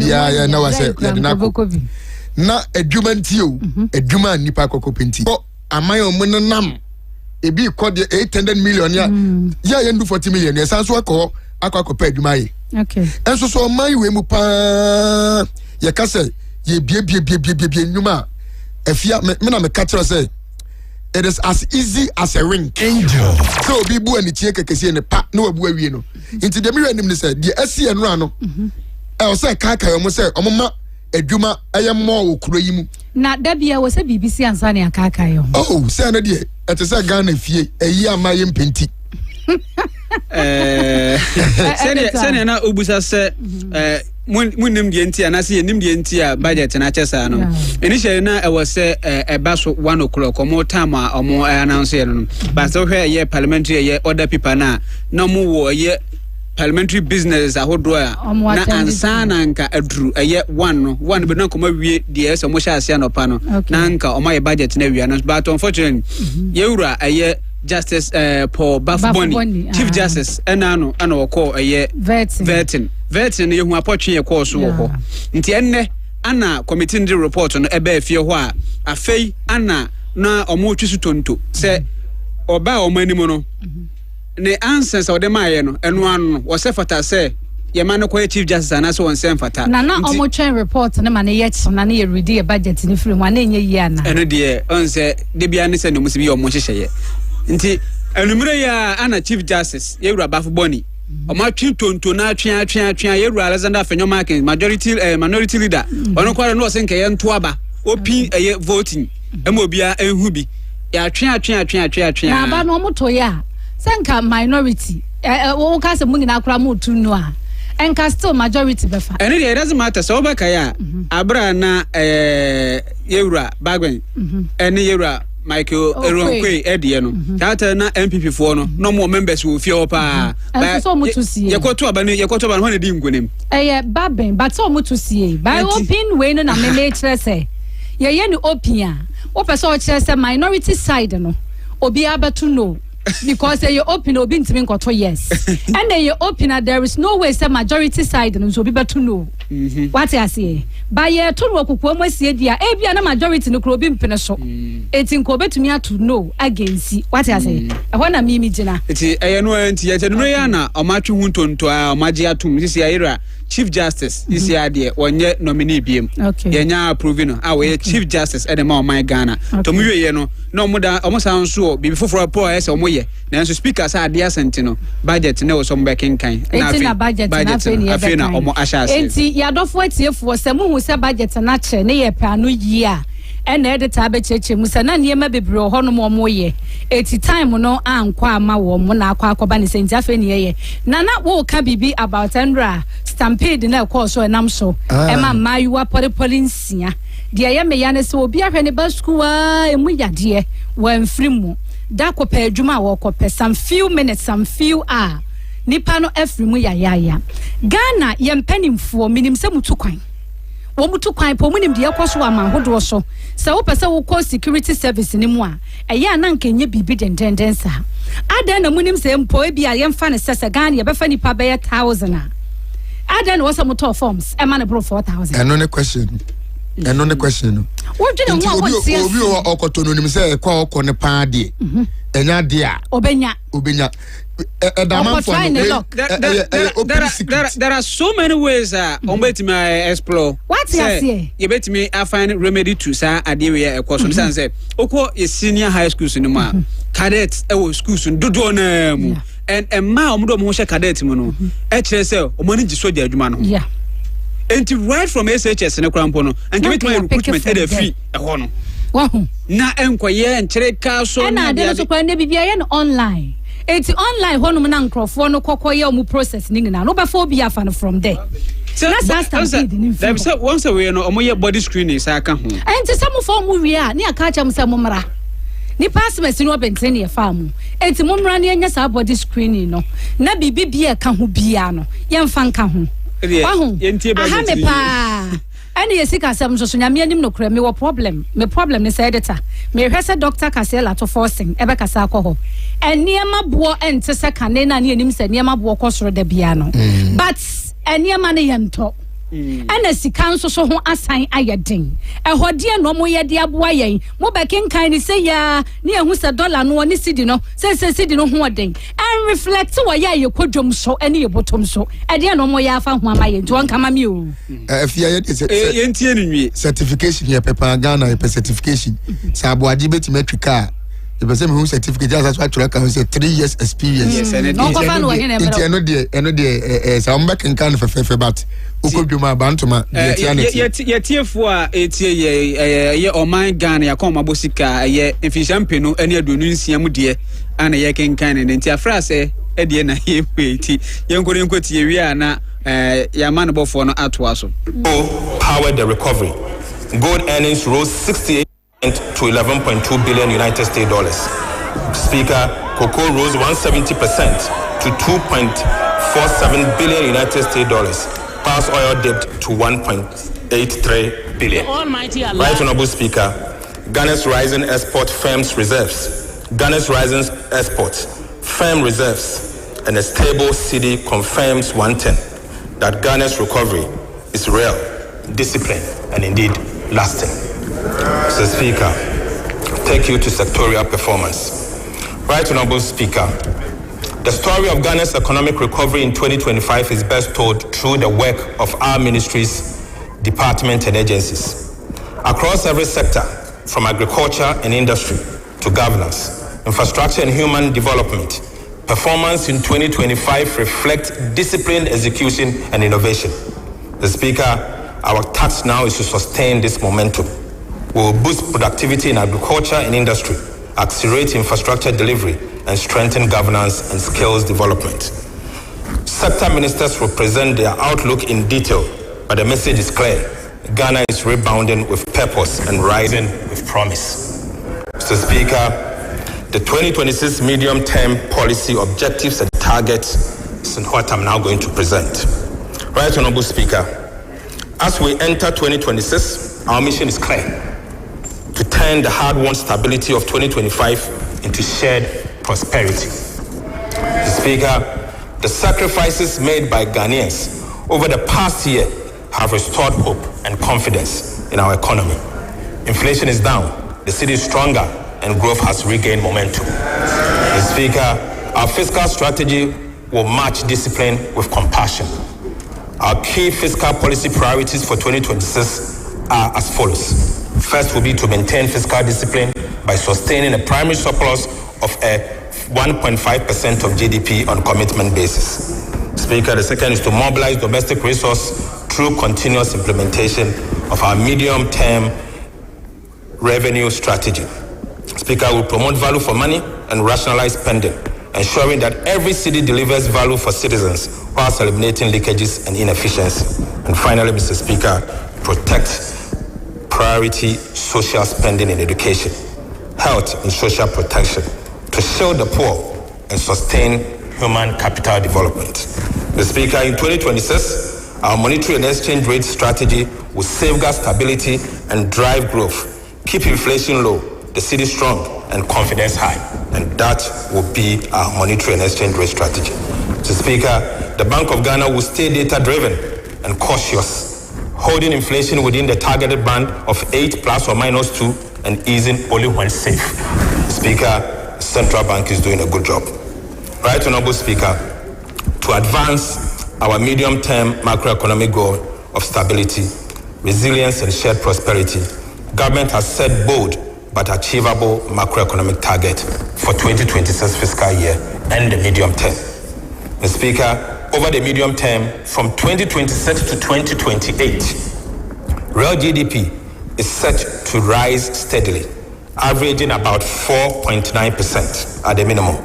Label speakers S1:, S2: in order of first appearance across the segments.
S1: bia na wa say ya de na na adwuma ntio adwuma nipa kokopenti amay omunam ebi ko de 800 million ya ya ndu 40 million ya sanso akọ adwuma yi
S2: okay
S1: enso so amay we mu pa ya ka say ye bie nyuma afia me na me catch say it is as easy as a ring.
S3: Angel.
S1: So be bu ani tie kekese ne pa na wabu awie no. Inti de me ranim ne say de asie no ano. E say kaka mo say omoma adwuma ayemmo okuro yi mu.
S2: Na da bia wo say BBC ansa ne akaka yo.
S1: Oh, say na de et say Ghana fie eyi amaye mpenti.
S4: Sene na obusa se munim de enti ana se nim de enti a budget na chesa no initially na e was say e ba so 1 o'clock more time a omo announce no but so hwe ye parliamentary ye other people na mo wo ye parliamentary business ahodo a na ansa na nka aduru ye 1 be na koma wie de so mo sha ase no pa no na nka omo ye budget na wi no but unfortunately ye wura ye Justice Paul Bafuboni, Chief Justice, and call a Vertin, you approaching a course. Nti enne, Anna committing the report on a bear fear wa, a fay, Anna, na or more chisutunto, say, or bow many mono. The answers of the Mayano, and one was Sefata say, Yamano Chief Justice, and so on Senfata. Nana
S2: almost train report on the money yet, so none ready a budget in the 1 year.
S4: And dear, on say, Debianis and must be your Moshe. Nti enumere ya ana Chief Justice Yewura Bafuboni o ma twintonto na atwea Yewura Alexander Fenyomakin minority leader ono kware no se nke ye nto aba opi eye voting ema obia enhu bi ya atwea
S2: na aba no moto ya senka minority wo ka se mu nyina akra mu tu no a enka still majority befa
S4: and it doesn't matter so ba kaya abra na Yewura Bagwen ene Yewura Michael Eronkwe Eddie no that na MPP for no more members will fear pa
S2: but so much to see
S4: yakoto aba when dey ngunem
S2: baben but so much to see by open we no na me kire say ye no open a wo person o kire say minority side no obi abeto no because you open obi ntimi nkoto yes and then you open there is no way say majority side no so obi beto no what I say by ye to no kokwo asie dia e bia na majority no kro obi mpene so eti nko betumi ato no against what I say e ho na mi gina
S4: eti eye no anti ye no ya na o ma twe huntonto a o ma gi atum sisi ayira Chief Justice isi ade wonye nominee biem ye nya approve no a we Chief Justice e de ma o man Ghana to mu ye no na o mo san so bibi foforo po e se o mo ye na so speaker sa ade asente no budget na o so mbekin kan
S2: na budget na
S4: afi na o mo asha ase
S2: enti ya dofo atiefo se mu hu se budget na che ne ye pa no yi a ena edita be cheche musa na niema bebre ho no mo ye eti time no ankwa ama wo mo na akwa ne senti afa ne ye na wo ka bibi about Andra stampede na course so enam so e ma maiwa pori nsia de ye me ya ne se obi ahwe ne ba school a emu yade wan free mu da ko pa adwuma wo ko pe some few minutes some few hour nipa no afri mu ya Ghana ye mpanimfo minim se mutu kwan wo mutu kwan po munim de yakoso ama hodo so se wo pese wo call security service ni mu a eya na nkenye bibi dendenden sa ada na munim se mpo e bia ye mfa ne sese Ghana ye befa nipa be 1000 a ada na wo some to forms e ma ne bro 4000
S1: and no question
S2: what do you want
S1: obi okoto no nim se kwa okọ ne pa de enya de a
S2: obenya
S4: there are so many ways on bet me explore
S2: what you say
S4: you bet me I find remedy to say ade we e course so say okọ senior high school so no ma cadet e wo school so dodo na mu and ma omodo mo hye cadet mu no e kire say omani gi soja adwuma no
S2: yeah
S4: and right from SHS ne krampo no and give it my recruitment e dey free e ho no na enkoye nkire ka so
S2: na de so kwa ne bibia ye no online eti online honum na nkrofo no kokoye omu process ni na no ba fo bia fa no from there that's
S4: once we no omo ye body screening sa aka ho
S2: enti some for mu wi a ne aka cha mu se mu mra ni passport ni obenten ne fa mu enti mu mra ne nya sa body screening no na bibi bia ka ho bia no ye mfa nka ho aha me pa ani yesika sam so nyame anim no kura me wo problem ne say editor me hwese doctor Kasela to forcing ebe kasa akọ eniema bo ente se kane na ne anim se eniema bo kosoro da bia no but eniema ne yento ana sika nso so ho asan ayedin ehode no mo yede aboa yen mo bekenkan ni say ya ne ehu se dollar no ne cedi no say cedi no ho oden and reflect wo ya ye kodwom so ene ye botom so ede no mo ya afa ho amaye nti won kama mi o
S1: afia ye
S4: yentie ni nwie
S1: certification ye pepa Ghana ye certification sa aboaji betime twika the person who certificate just actually can say 3 years experience.
S2: No go fan wani na
S1: mero. Eno de sa mbak kan fe but ukodwuma bantuma
S4: ye tiefo a etie ye oman Ghana ya kom abosika ye efisha mpenu ene adonu nsia mu de ana ye kenkan ne nti afra se e de na ye kweti ye nkore nkweti ye wi ana ya man bofo no atoa so.
S3: Powered the recovery. Gold earnings rose 68% to 11.2 billion United States dollars. Speaker, cocoa rose 170% to 2.47 billion United States dollars. Pulse oil dipped to 1.83 billion. Right, Honorable Speaker, Ghana's rising export firms reserves. Ghana's rising exports, firm reserves, and a stable city confirms one thing, that Ghana's recovery is real, disciplined, and indeed lasting. Mr. Speaker, take you to sectorial performance. Right, Honorable Speaker, the story of Ghana's economic recovery in 2025 is best told through the work of our ministries, departments, and agencies. Across every sector, from agriculture and industry to governance, infrastructure and human development, performance in 2025 reflects disciplined execution and innovation. The Speaker, our task now is to sustain this momentum. We will boost productivity in agriculture and industry, accelerate infrastructure delivery, and strengthen governance and skills development. Sector ministers will present their outlook in detail, but the message is clear. Ghana is rebounding with purpose and rising with promise. Mr. Speaker, the 2026 medium-term policy objectives and targets is what I'm now going to present. Right, Honorable Speaker, as we enter 2026, our mission is clear: to turn the hard-won stability of 2025 into shared prosperity. Mr. Speaker, the sacrifices made by Ghanaians over the past year have restored hope and confidence in our economy. Inflation is down, the city is stronger, and growth has regained momentum. Mr. Speaker, our fiscal strategy will match discipline with compassion. Our key fiscal policy priorities for 2026 are as follows. First will be to maintain fiscal discipline by sustaining a primary surplus of 1.5% of GDP on commitment basis. Speaker, the second is to mobilize domestic resources through continuous implementation of our medium-term revenue strategy. Speaker, will promote value for money and rationalize spending, ensuring that every city delivers value for citizens whilst eliminating leakages and inefficiency. And finally, Mr. Speaker, protect priority social spending in education, health and social protection to shield the poor and sustain human capital development. Mr. Speaker, in 2026, our monetary and exchange rate strategy will safeguard stability and drive growth, keep inflation low, the city strong, and confidence high. And that will be our monetary and exchange rate strategy. Mr. Speaker, the Bank of Ghana will stay data-driven and cautious, holding inflation within the targeted band of 8 ± 2 and easing only when safe. Speaker, the central bank is doing a good job. Right, Honorable Speaker, to advance our medium-term macroeconomic goal of stability, resilience, and shared prosperity, government has set bold but achievable macroeconomic target for 2026 fiscal year and the medium term. Mr. Speaker, over the medium term, from 2026 to 2028, real GDP is set to rise steadily, averaging about 4.9% at the minimum.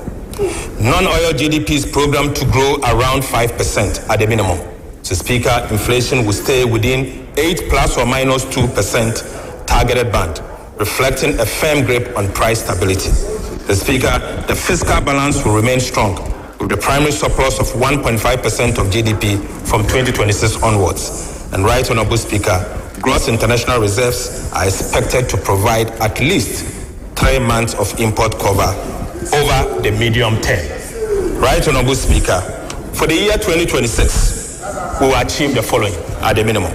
S3: Non-oil GDP is programmed to grow around 5% at the minimum. So, Speaker, inflation will stay within 8 ± 2% targeted band, reflecting a firm grip on price stability. The Speaker, the fiscal balance will remain strong, with the primary surplus of 1.5% of GDP from 2026 onwards. And right, Honorable Speaker, gross international reserves are expected to provide at least 3 months of import cover over the medium term. Right, Honorable Speaker, for the year 2026, we will achieve the following at the minimum.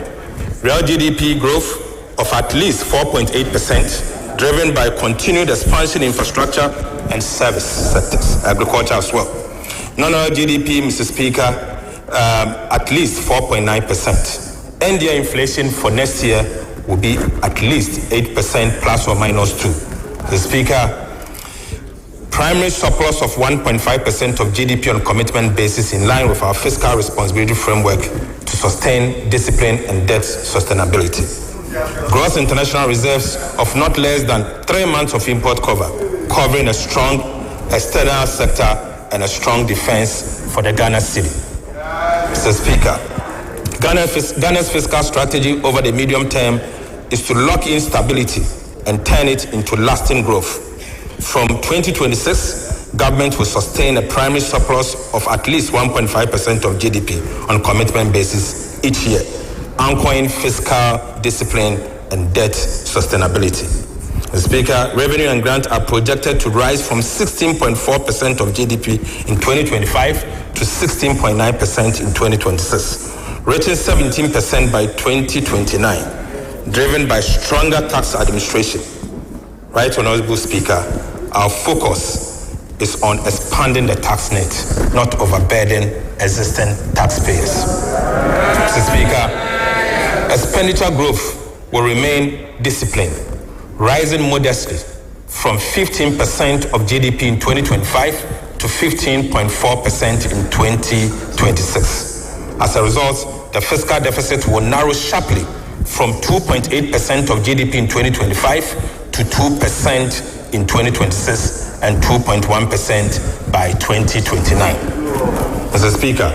S3: Real GDP growth of at least 4.8%, driven by continued expansion in infrastructure and service sectors, agriculture as well. Non-oil GDP, Mr. Speaker, at least 4.9%. NDI inflation for next year will be at least 8% plus or minus 2. Mr. Speaker, primary surplus of 1.5% of GDP on commitment basis in line with our fiscal responsibility framework to sustain discipline and debt sustainability. Gross international reserves of not less than 3 months of import cover, covering a strong external sector and a strong defense for the Ghana city. Mr. Speaker, Ghana's fiscal strategy over the medium term is to lock in stability and turn it into lasting growth. From 2026, government will sustain a primary surplus of at least 1.5% of GDP on commitment basis each year, anchoring fiscal discipline and debt sustainability. Mr. Speaker, revenue and grant are projected to rise from 16.4% of GDP in 2025 to 16.9% in 2026, reaching 17% by 2029, driven by stronger tax administration. Right, Honorable Speaker, our focus is on expanding the tax net, not overburden existing taxpayers. Mr. Speaker, expenditure growth will remain disciplined, rising modestly from 15% of GDP in 2025 to 15.4% in 2026. As a result, the fiscal deficit will narrow sharply from 2.8% of GDP in 2025 to 2% in 2026 and 2.1% by 2029. Mr. Speaker,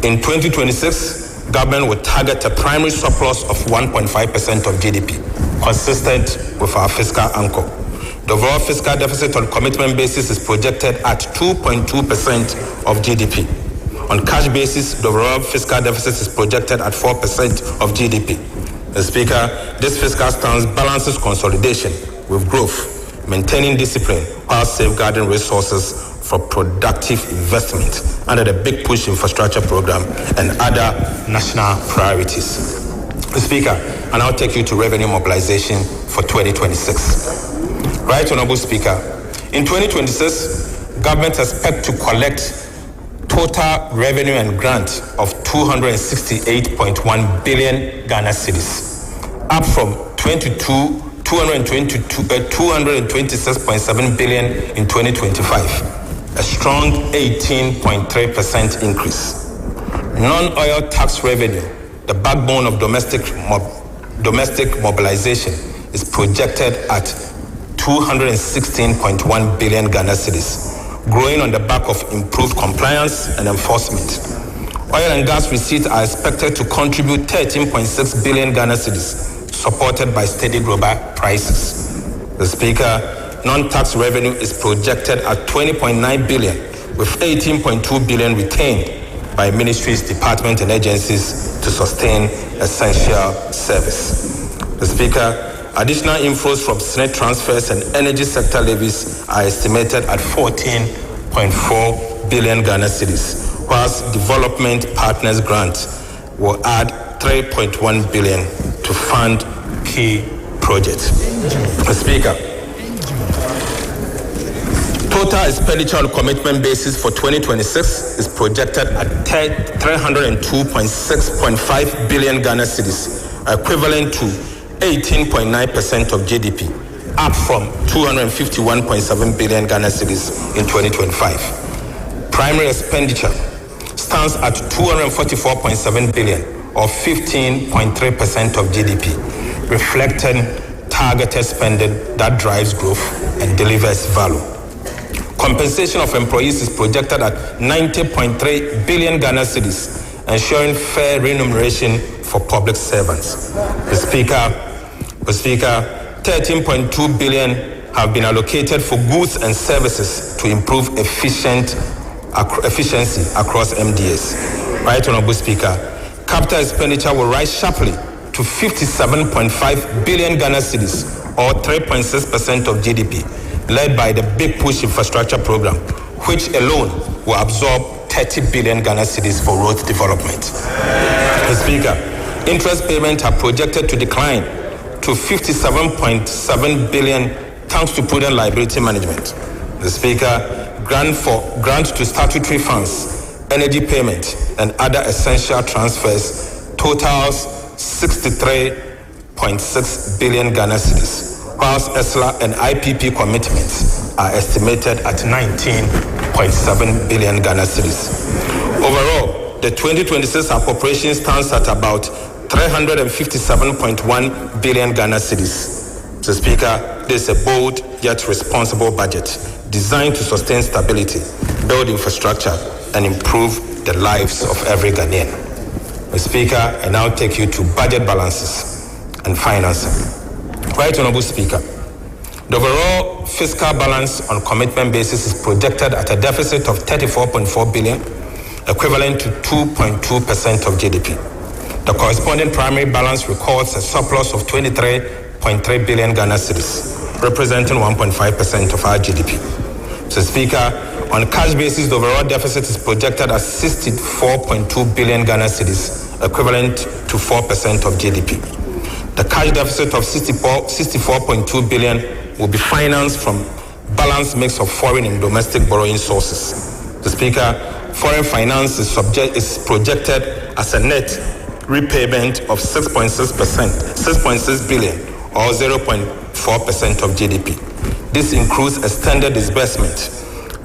S3: in 2026, government will target a primary surplus of 1.5% of GDP, consistent with our fiscal anchor. The overall fiscal deficit on commitment basis is projected at 2.2% of GDP. On cash basis, the overall fiscal deficit is projected at 4% of GDP. Mr. Speaker, this fiscal stance balances consolidation with growth, maintaining discipline while safeguarding resources for productive investment under the Big Push Infrastructure Program and other national priorities. Mr. Speaker, I now take you to revenue mobilization for 2026. Right, Honorable Speaker, in 2026, government expects to collect total revenue and grant of 268.1 billion Ghana cedis, up from 226.7 billion in 2025, a strong 18.3% increase. Non-oil tax revenue, the backbone of domestic mobilization, is projected at 216.1 billion Ghana cedis, growing on the back of improved compliance and enforcement. Oil and gas receipts are expected to contribute 13.6 billion Ghana cedis, supported by steady global prices. The Speaker, non-tax revenue is projected at 20.9 billion, with 18.2 billion retained by ministries, departments, and agencies to sustain essential service. The Speaker, additional inflows from SNET transfers and energy sector levies are estimated at 14.4 billion Ghana cedis, whilst development partners grant will add 3.1 billion to fund key projects. Mr. Speaker, total expenditure on commitment basis for 2026 is projected at 302.6.5 billion Ghana cedis, equivalent to 18.9% of GDP, up from 251.7 billion Ghana cedis in 2025. Primary expenditure stands at 244.7 billion, or 15.3% of GDP, reflecting targeted spending that drives growth and delivers value. Compensation of employees is projected at 90.3 billion Ghana cedis, ensuring fair remuneration for public servants. Mr. Speaker, 13.2 billion have been allocated for goods and services to improve efficiency across MDAs. Right, Honorable Speaker, capital expenditure will rise sharply to 57.5 billion Ghana cedis, or 3.6% of GDP, led by the Big Push Infrastructure Program, which alone will absorb 30 billion Ghana cedis for road development. Mr. Speaker, interest payments are projected to decline to 57.7 billion thanks to prudent liability management. Mr. Speaker, grant to statutory funds, energy payment, and other essential transfers totals 63.6 billion Ghana cedis, whilst ESLA and IPP commitments are estimated at 19.7 billion Ghana cedis. Overall, the 2026 appropriation stands at about 357.1 billion Ghana cedis. Mr. Speaker, this is a bold yet responsible budget designed to sustain stability, build infrastructure, and improve the lives of every Ghanaian. Mr. Speaker, I now take you to budget balances and financing. Right Honorable Speaker, the overall fiscal balance on commitment basis is projected at a deficit of 34.4 billion, equivalent to 2.2% of GDP. The corresponding primary balance records a surplus of 23.3 billion Ghana cedis, representing 1.5% of our GDP. Mr. Speaker, on cash basis, the overall deficit is projected at 64.2 billion Ghana cedis, equivalent to 4% of GDP. The cash deficit of 64.2 billion will be financed from balanced mix of foreign and domestic borrowing sources. Mr. Speaker, foreign finance is projected as a net repayment of 6.6 billion or 0.4% of GDP. This includes extended disbursement,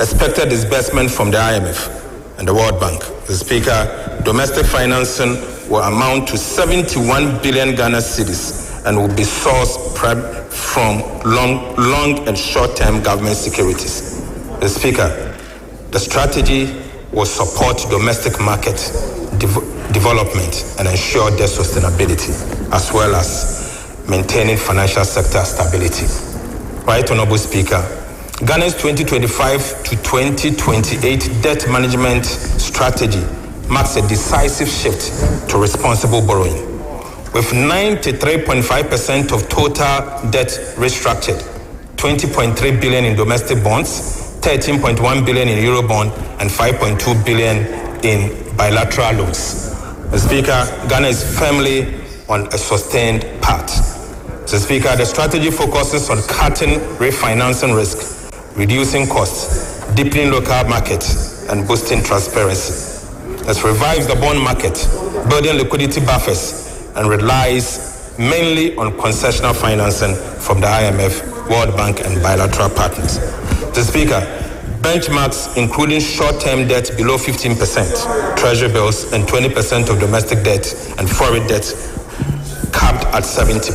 S3: expected disbursement from the IMF and the World Bank. Mr. Speaker, domestic financing will amount to 71 billion Ghana cedis and will be sourced from long and short-term government securities. Mr. Speaker, the strategy will support domestic market development and ensure their sustainability, as well as maintaining financial sector stability. Right Honorable Speaker, Ghana's 2025 to 2028 debt management strategy marks a decisive shift to responsible borrowing. With 93.5% of total debt restructured, 20.3 billion in domestic bonds, 13.1 billion in Eurobond, and 5.2 billion in bilateral loans. Mr. Speaker, Ghana is firmly on a sustained path. Mr. Speaker, the strategy focuses on cutting refinancing risk, reducing costs, deepening local markets, and boosting transparency. It revives the bond market, building liquidity buffers, and relies mainly on concessional financing from the IMF, World Bank, and bilateral partners. Mr. Speaker, benchmarks including short-term debt below 15%, treasury bills, and 20% of domestic debt and foreign debt capped at 70%.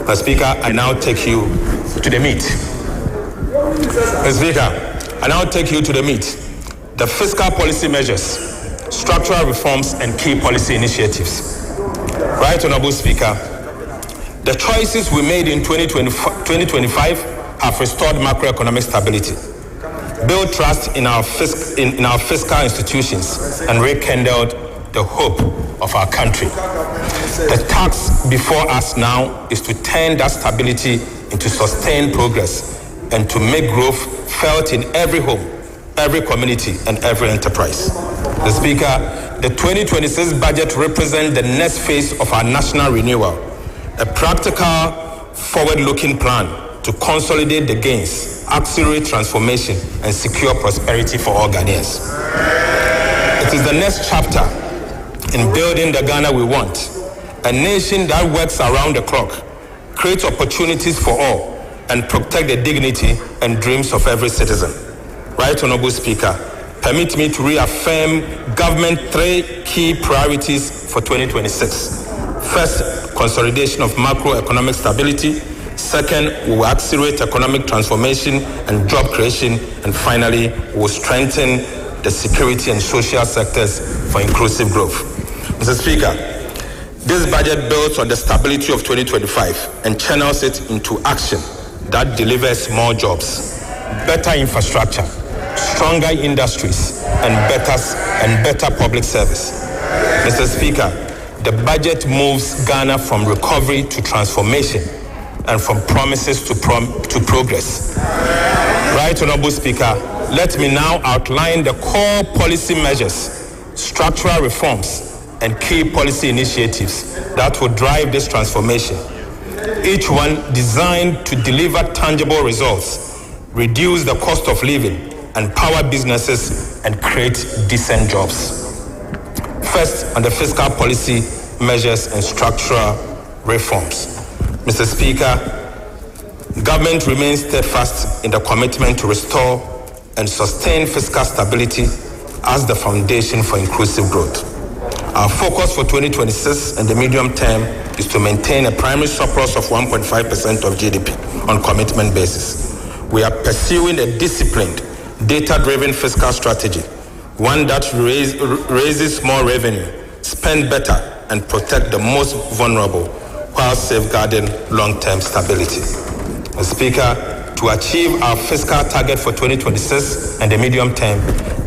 S3: Mr. Speaker, I now take you to the meat. Mr. Speaker, I now take you to the meat. The fiscal policy measures, structural reforms, and key policy initiatives. Right Honorable Speaker, the choices we made in 2025 have restored macroeconomic stability, built trust in our fiscal institutions, and rekindled the hope of our country. The task before us now is to turn that stability into sustained progress and to make growth felt in every home, every community, and every enterprise. Mr. Speaker, the 2026 budget represents the next phase of our national renewal, a practical, forward-looking plan to consolidate the gains, accelerate transformation, and secure prosperity for all Ghanaians. It is the next chapter in building the Ghana we want, a nation that works around the clock, creates opportunities for all, and protect the dignity and dreams of every citizen. Right Honorable Speaker, permit me to reaffirm government 3 key priorities for 2026. First, consolidation of macroeconomic stability. Second, we will accelerate economic transformation and job creation. And finally, we will strengthen the security and social sectors for inclusive growth. Mr. Speaker, this budget builds on the stability of 2025 and channels it into action that delivers more jobs, better infrastructure, stronger industries, and better public service. Mr. Speaker, the budget moves Ghana from recovery to transformation and from promises to progress. Right Honorable Speaker, let me now outline the core policy measures, structural reforms, and key policy initiatives that will drive this transformation, each one designed to deliver tangible results, reduce the cost of living, empower businesses, and create decent jobs. First, on the fiscal policy measures and structural reforms. Mr. Speaker, government remains steadfast in the commitment to restore and sustain fiscal stability as the foundation for inclusive growth. Our focus for 2026 and the medium term is to maintain a primary surplus of 1.5% of GDP on commitment basis. We are pursuing a disciplined, data-driven fiscal strategy, one that raises more revenue, spend better, and protect the most vulnerable while safeguarding long-term stability. Mr. Speaker, to achieve our fiscal target for 2026 and the medium term,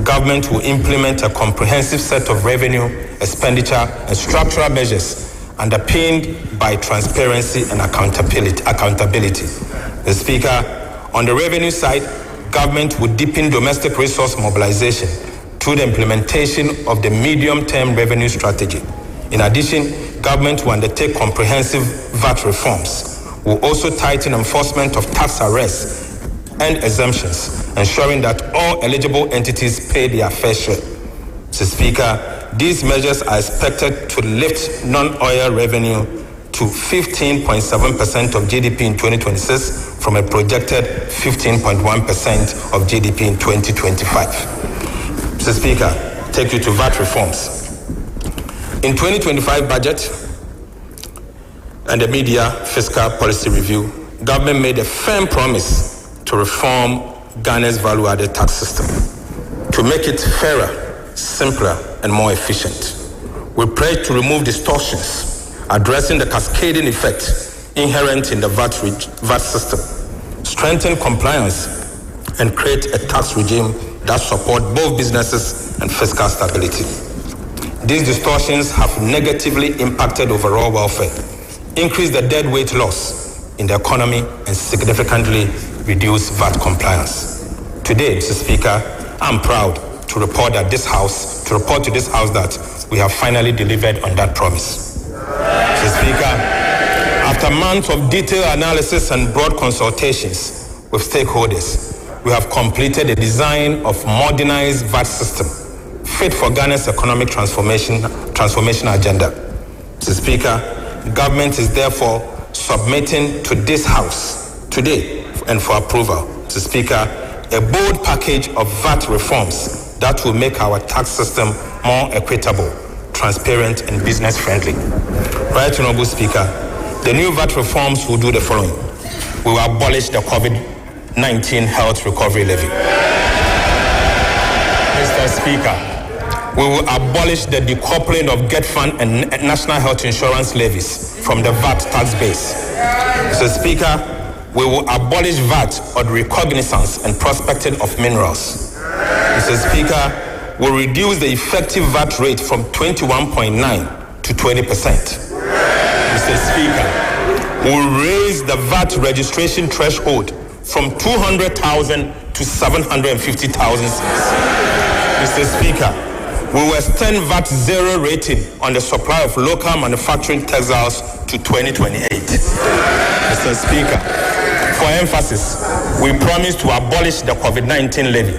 S3: government will implement a comprehensive set of revenue, expenditure, and structural measures underpinned by transparency and accountability. Mr. Speaker, on the revenue side, government will deepen domestic resource mobilization through the implementation of the medium-term revenue strategy. In addition, government will undertake comprehensive VAT reforms. Will also tighten enforcement of tax arrests and exemptions, ensuring that all eligible entities pay their fair share. Mr. Speaker, these measures are expected to lift non-oil revenue to 15.7% of GDP in 2026 from a projected 15.1% of GDP in 2025. Mr. Speaker, take you to VAT reforms. In 2025 budget, and the media fiscal policy review, government made a firm promise to reform Ghana's value-added tax system to make it fairer, simpler, and more efficient. We pledge to remove distortions, addressing the cascading effect inherent in the VAT system, strengthen compliance, and create a tax regime that supports both businesses and fiscal stability. These distortions have negatively impacted overall welfare, increase the deadweight loss in the economy, and significantly reduce VAT compliance. Today, Mr. Speaker, I'm proud to report to this House that we have finally delivered on that promise. Mr. Speaker, after months of detailed analysis and broad consultations with stakeholders, we have completed the design of modernized VAT system fit for Ghana's economic transformation agenda. Mr. Speaker, government is therefore submitting to this House today and for approval, Mr. Speaker, a bold package of VAT reforms that will make our tax system more equitable, transparent, and business-friendly. Right, Honorable Speaker, the new VAT reforms will do the following. We will abolish the COVID-19 health recovery levy. Mr. Speaker, we will abolish the decoupling of Get Fund and National Health Insurance levies from the VAT tax base. Mr. Speaker, we will abolish VAT on recognizance and prospecting of minerals. Mr. Speaker, we will reduce the effective VAT rate from 21.9% to 20%. Mr. Speaker, we will raise the VAT registration threshold from 200,000 to 750,000. Mr. Speaker, we will extend VAT zero rating on the supply of local manufacturing textiles to 2028. Mr. Speaker, for emphasis, we promise to abolish the COVID-19 levy.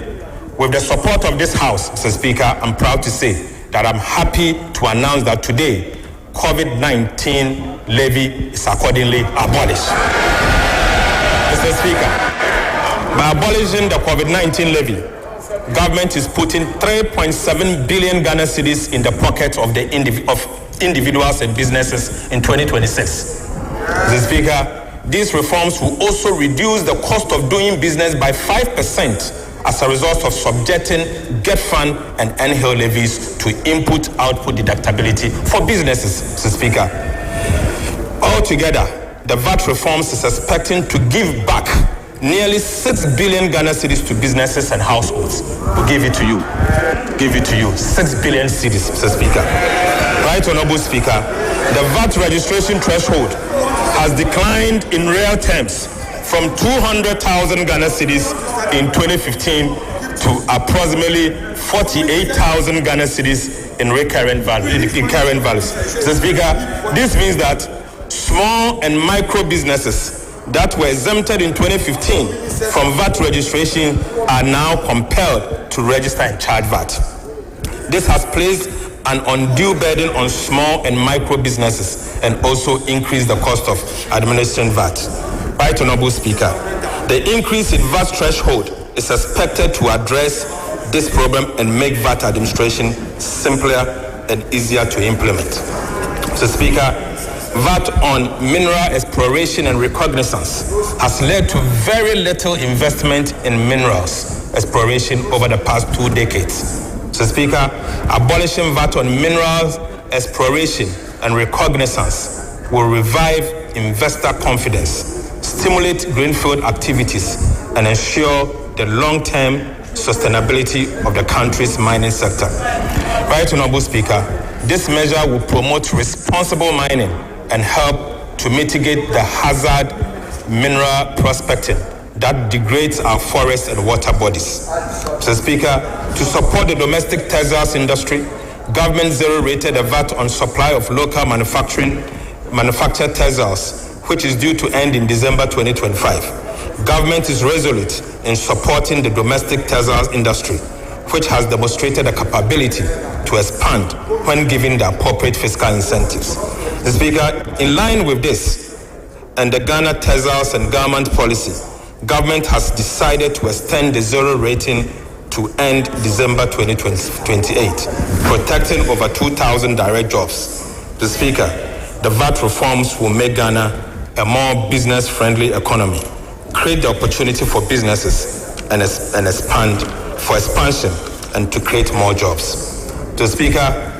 S3: With the support of this House, Mr. Speaker, I'm proud to say that I'm happy to announce that today, COVID-19 levy is accordingly abolished. Mr. Speaker, by abolishing the COVID-19 levy, government is putting 3.7 billion Ghana cedis in the pocket of individuals and businesses in 2026. Mr. Speaker, these reforms will also reduce the cost of doing business by 5% as a result of subjecting Get Fund and NHIL levies to input-output deductibility for businesses, Mr. Speaker. Altogether, the VAT reforms is expecting to give back nearly 6 billion Ghana cedis to businesses and households. We'll give it to you. 6 billion cedis, Mr. Speaker. Right, Honorable Speaker, the VAT registration threshold has declined in real terms from 200,000 Ghana cedis in 2015 to approximately 48,000 Ghana cedis in recurrent values. So, Speaker, this means that small and micro businesses that were exempted in 2015 from VAT registration are now compelled to register and charge VAT. This has placed an undue burden on small and micro businesses and also increased the cost of administering VAT. Right, Honorable Speaker, the increase in VAT threshold is expected to address this problem and make VAT administration simpler and easier to implement. So, Speaker, VAT on mineral exploration and reconnaissance has led to very little investment in minerals exploration over the past 2 decades. So, Speaker, abolishing VAT on minerals exploration and reconnaissance will revive investor confidence, stimulate greenfield activities, and ensure the long-term sustainability of the country's mining sector. Right, Honorable Speaker, this measure will promote responsible mining and help to mitigate the hazard mineral prospecting that degrades our forests and water bodies. So, Speaker, to support the domestic textiles industry, government zero-rated a VAT on supply of local manufactured textiles, which is due to end in December 2025. Government is resolute in supporting the domestic textiles industry, which has demonstrated a capability to expand when given the appropriate fiscal incentives. Speaker, in line with this and the Ghana Textiles and Garment Policy, government has decided to extend the zero rating to end December 2028, protecting over 2,000 direct jobs. The Speaker, the VAT reforms will make Ghana a more business-friendly economy, create the opportunity for businesses and expansion and to create more jobs. The Speaker,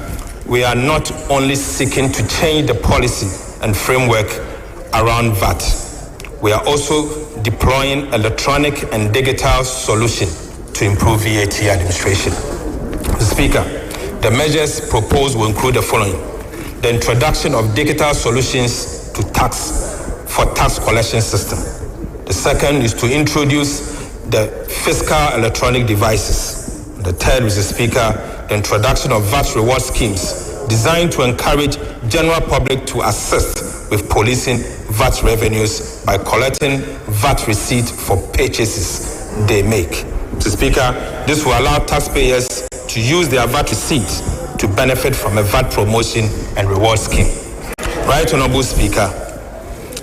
S3: we are not only seeking to change the policy and framework around VAT, we are also deploying electronic and digital solutions to improve VAT administration. Mr. Speaker, the measures proposed will include the following: the introduction of digital solutions to tax collection system. The second is to introduce the fiscal electronic devices. The third, Mr. Speaker, the introduction of VAT reward schemes designed to encourage general public to assist with policing VAT revenues by collecting VAT receipts for purchases they make. Mr. Speaker, this will allow taxpayers to use their VAT receipts to benefit from a VAT promotion and reward scheme. Right, Honorable Speaker,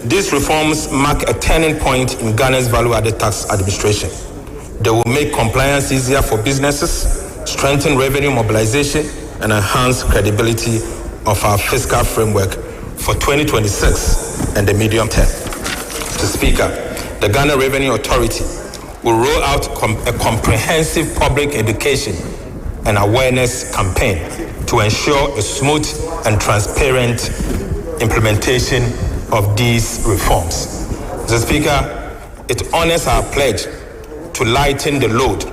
S3: these reforms mark a turning point in Ghana's value-added tax administration. They will make compliance easier for businesses, strengthen revenue mobilization, and enhance credibility of our fiscal framework for 2026 and the medium term. Mr. Speaker, the Ghana Revenue Authority will roll out a comprehensive public education and awareness campaign to ensure a smooth and transparent implementation of these reforms. Mr. Speaker, it honors our pledge to lighten the load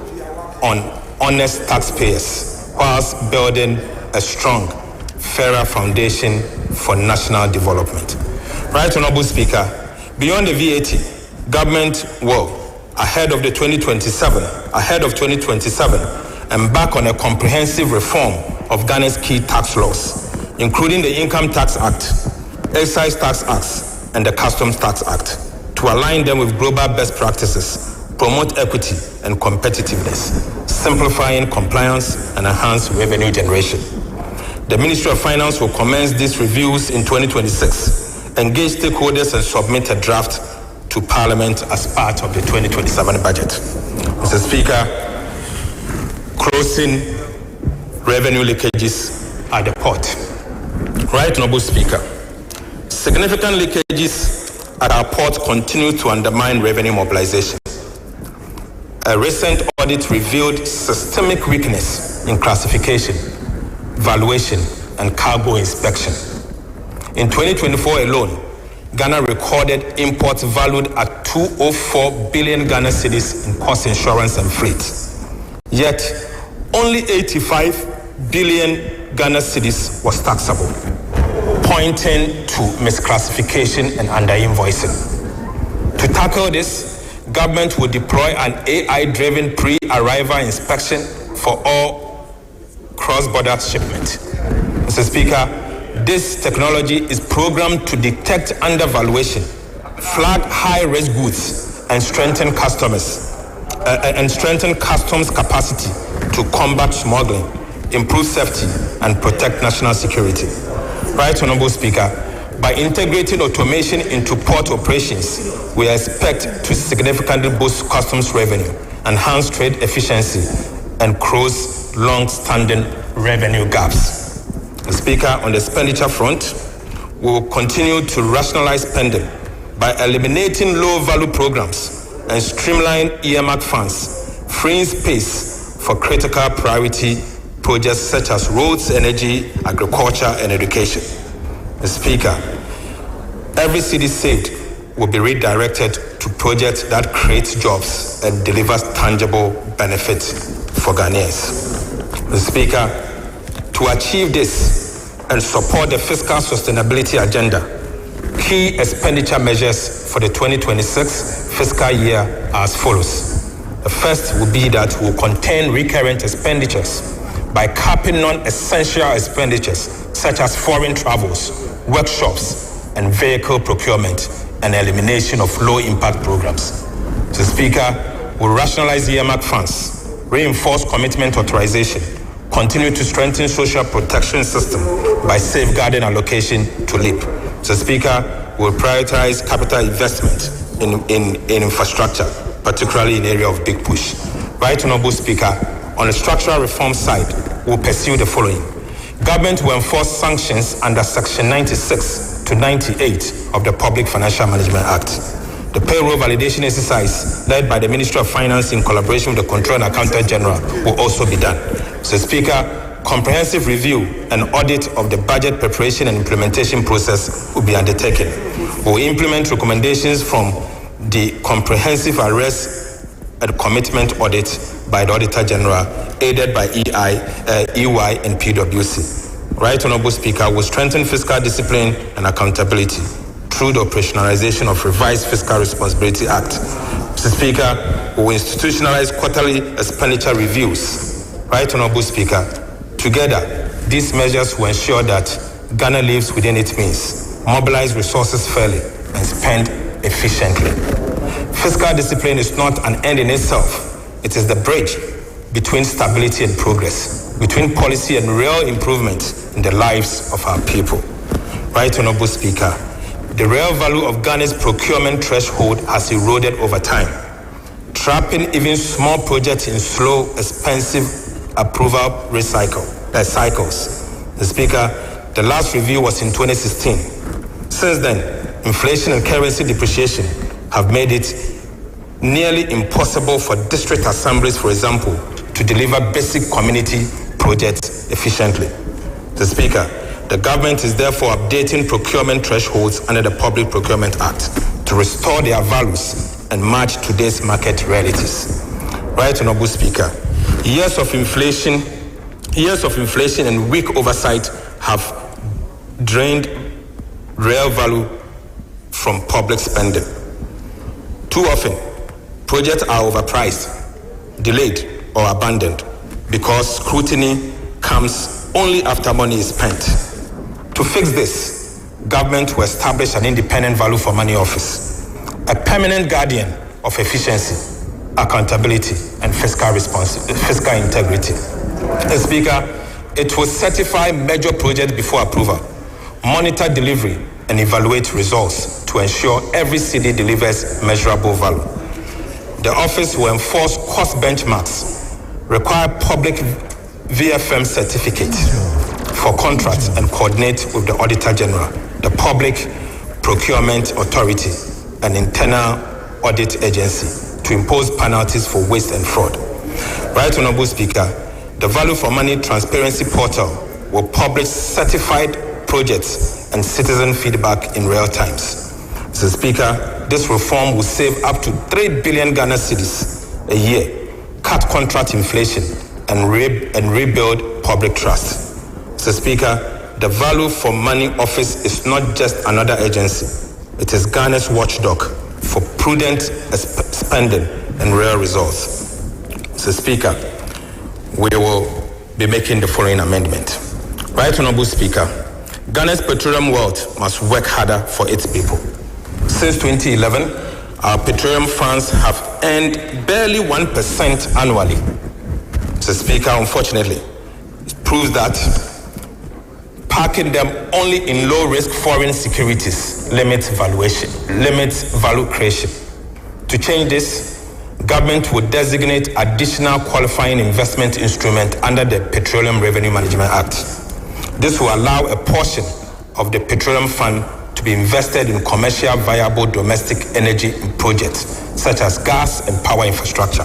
S3: on honest taxpayers whilst building a strong, fairer foundation for national development. Right, Honorable Speaker, beyond the VAT, government will, ahead of 2027, embark on a comprehensive reform of Ghana's key tax laws, including the Income Tax Act, Excise Tax Acts, and the Customs Tax Act, to align them with global best practices, promote equity and competitiveness, simplifying compliance and enhance revenue generation. The Ministry of Finance will commence these reviews in 2026, engage stakeholders and submit a draft to Parliament as part of the 2027 budget. Mr. Speaker, closing revenue leakages at the port. Right, Honorable Speaker, significant leakages at our port continue to undermine revenue mobilization. A recent audit revealed systemic weakness in classification, valuation, and cargo inspection. In 2024 alone, Ghana recorded imports valued at 204 billion Ghana cedis in cost insurance and freight. Yet, only 85 billion Ghana cedis was taxable, pointing to misclassification and underinvoicing. To tackle this, government will deploy an AI-driven pre-arrival inspection for all cross-border shipment. Mr. Speaker, this technology is programmed to detect undervaluation, flag high-risk goods, and strengthen customs capacity to combat smuggling, improve safety, and protect national security. Right, Honorable Speaker, by integrating automation into port operations, we expect to significantly boost customs revenue, enhance trade efficiency, and close long-standing revenue gaps. Speaker, on the expenditure front, we will continue to rationalize spending by eliminating low-value programs and streamline earmark funds, freeing space for critical priority projects such as roads, energy, agriculture, and education. Speaker, every cedi saved will be redirected to projects that create jobs and delivers tangible benefits for Ghanaians. Speaker, to achieve this and support the fiscal sustainability agenda, key expenditure measures for the 2026 fiscal year are as follows. The first will be that we'll contain recurrent expenditures by capping non-essential expenditures such as foreign travels, workshops, and vehicle procurement, and elimination of low-impact programs. So, Speaker, we'll rationalize earmark funds, reinforce commitment authorization, continue to strengthen social protection system by safeguarding allocation to LEAP. So, Speaker, we'll prioritize capital investment in infrastructure, particularly in the area of big push. Right, Honorable Speaker, on the structural reform side, we'll pursue the following. Government will enforce sanctions under Section 96 to 98 of the Public Financial Management Act. The payroll validation exercise led by the Ministry of Finance in collaboration with the Controller and Accountant General will also be done. So, Speaker, comprehensive review and audit of the budget preparation and implementation process will be undertaken. We'll implement recommendations from the comprehensive arrest and commitment audit by the Auditor General, aided by EY and PwC. Right, Honorable Speaker, will strengthen fiscal discipline and accountability through the operationalization of Revised Fiscal Responsibility Act. Mr. Speaker, we will institutionalize quarterly expenditure reviews. Right, Honorable Speaker, together, these measures will ensure that Ghana lives within its means, mobilize resources fairly, and spend efficiently. Fiscal discipline is not an end in itself. It is the bridge between stability and progress, between policy and real improvement in the lives of our people. Right, Honorable Speaker, the real value of Ghana's procurement threshold has eroded over time, trapping even small projects in slow, expensive approval cycles. The Speaker, the last review was in 2016. Since then, inflation and currency depreciation have made it nearly impossible for district assemblies, for example, to deliver basic community projects efficiently. The Speaker, the government is therefore updating procurement thresholds under the Public Procurement Act to restore their values and match today's market realities. Right, Honorable Speaker, years of inflation and weak oversight have drained real value from public spending. Too often, projects are overpriced, delayed, or abandoned because scrutiny comes only after money is spent. To fix this, government will establish an independent value for money office, a permanent guardian of efficiency, accountability, and fiscal integrity. Speaker, it will certify major projects before approval, monitor delivery, and evaluate results to ensure every cedi delivers measurable value. The office will enforce cost benchmarks, require public VFM certificate for contracts, and coordinate with the Auditor General, the Public Procurement Authority, and Internal Audit Agency to impose penalties for waste and fraud. Right, Honorable Speaker, the Value for Money Transparency Portal will publish certified projects and citizen feedback in real times. Mr. Speaker, this reform will save up to 3 billion Ghana cedis a year, cut contract inflation, and rebuild public trust. Mr. Speaker, the Value for Money Office is not just another agency. It is Ghana's watchdog, for prudent spending and real results. Mr. Speaker, we will be making the following amendment. Right Honorable Speaker, Ghana's petroleum wealth must work harder for its people. Since 2011, our petroleum funds have earned barely 1% annually. Mr. Speaker, unfortunately, it proves that parking them only in low-risk foreign securities limits value creation. To change this, government would designate additional qualifying investment instrument under the Petroleum Revenue Management Act. This will allow a portion of the petroleum fund to be invested in commercial viable domestic energy projects such as gas and power infrastructure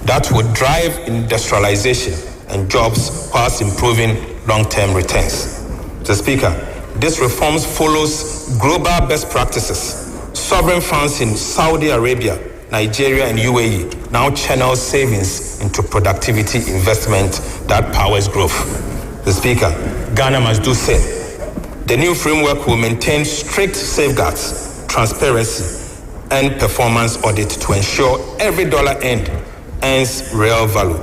S3: that would drive industrialization and jobs whilst improving long-term returns. Mr. Speaker, this reforms follows global best practices. Sovereign funds in Saudi Arabia, Nigeria, and UAE now channel savings into productivity investment that powers growth. Mr. Speaker, Ghana must do same. The new framework will maintain strict safeguards, transparency, and performance audit to ensure every dollar earns real value.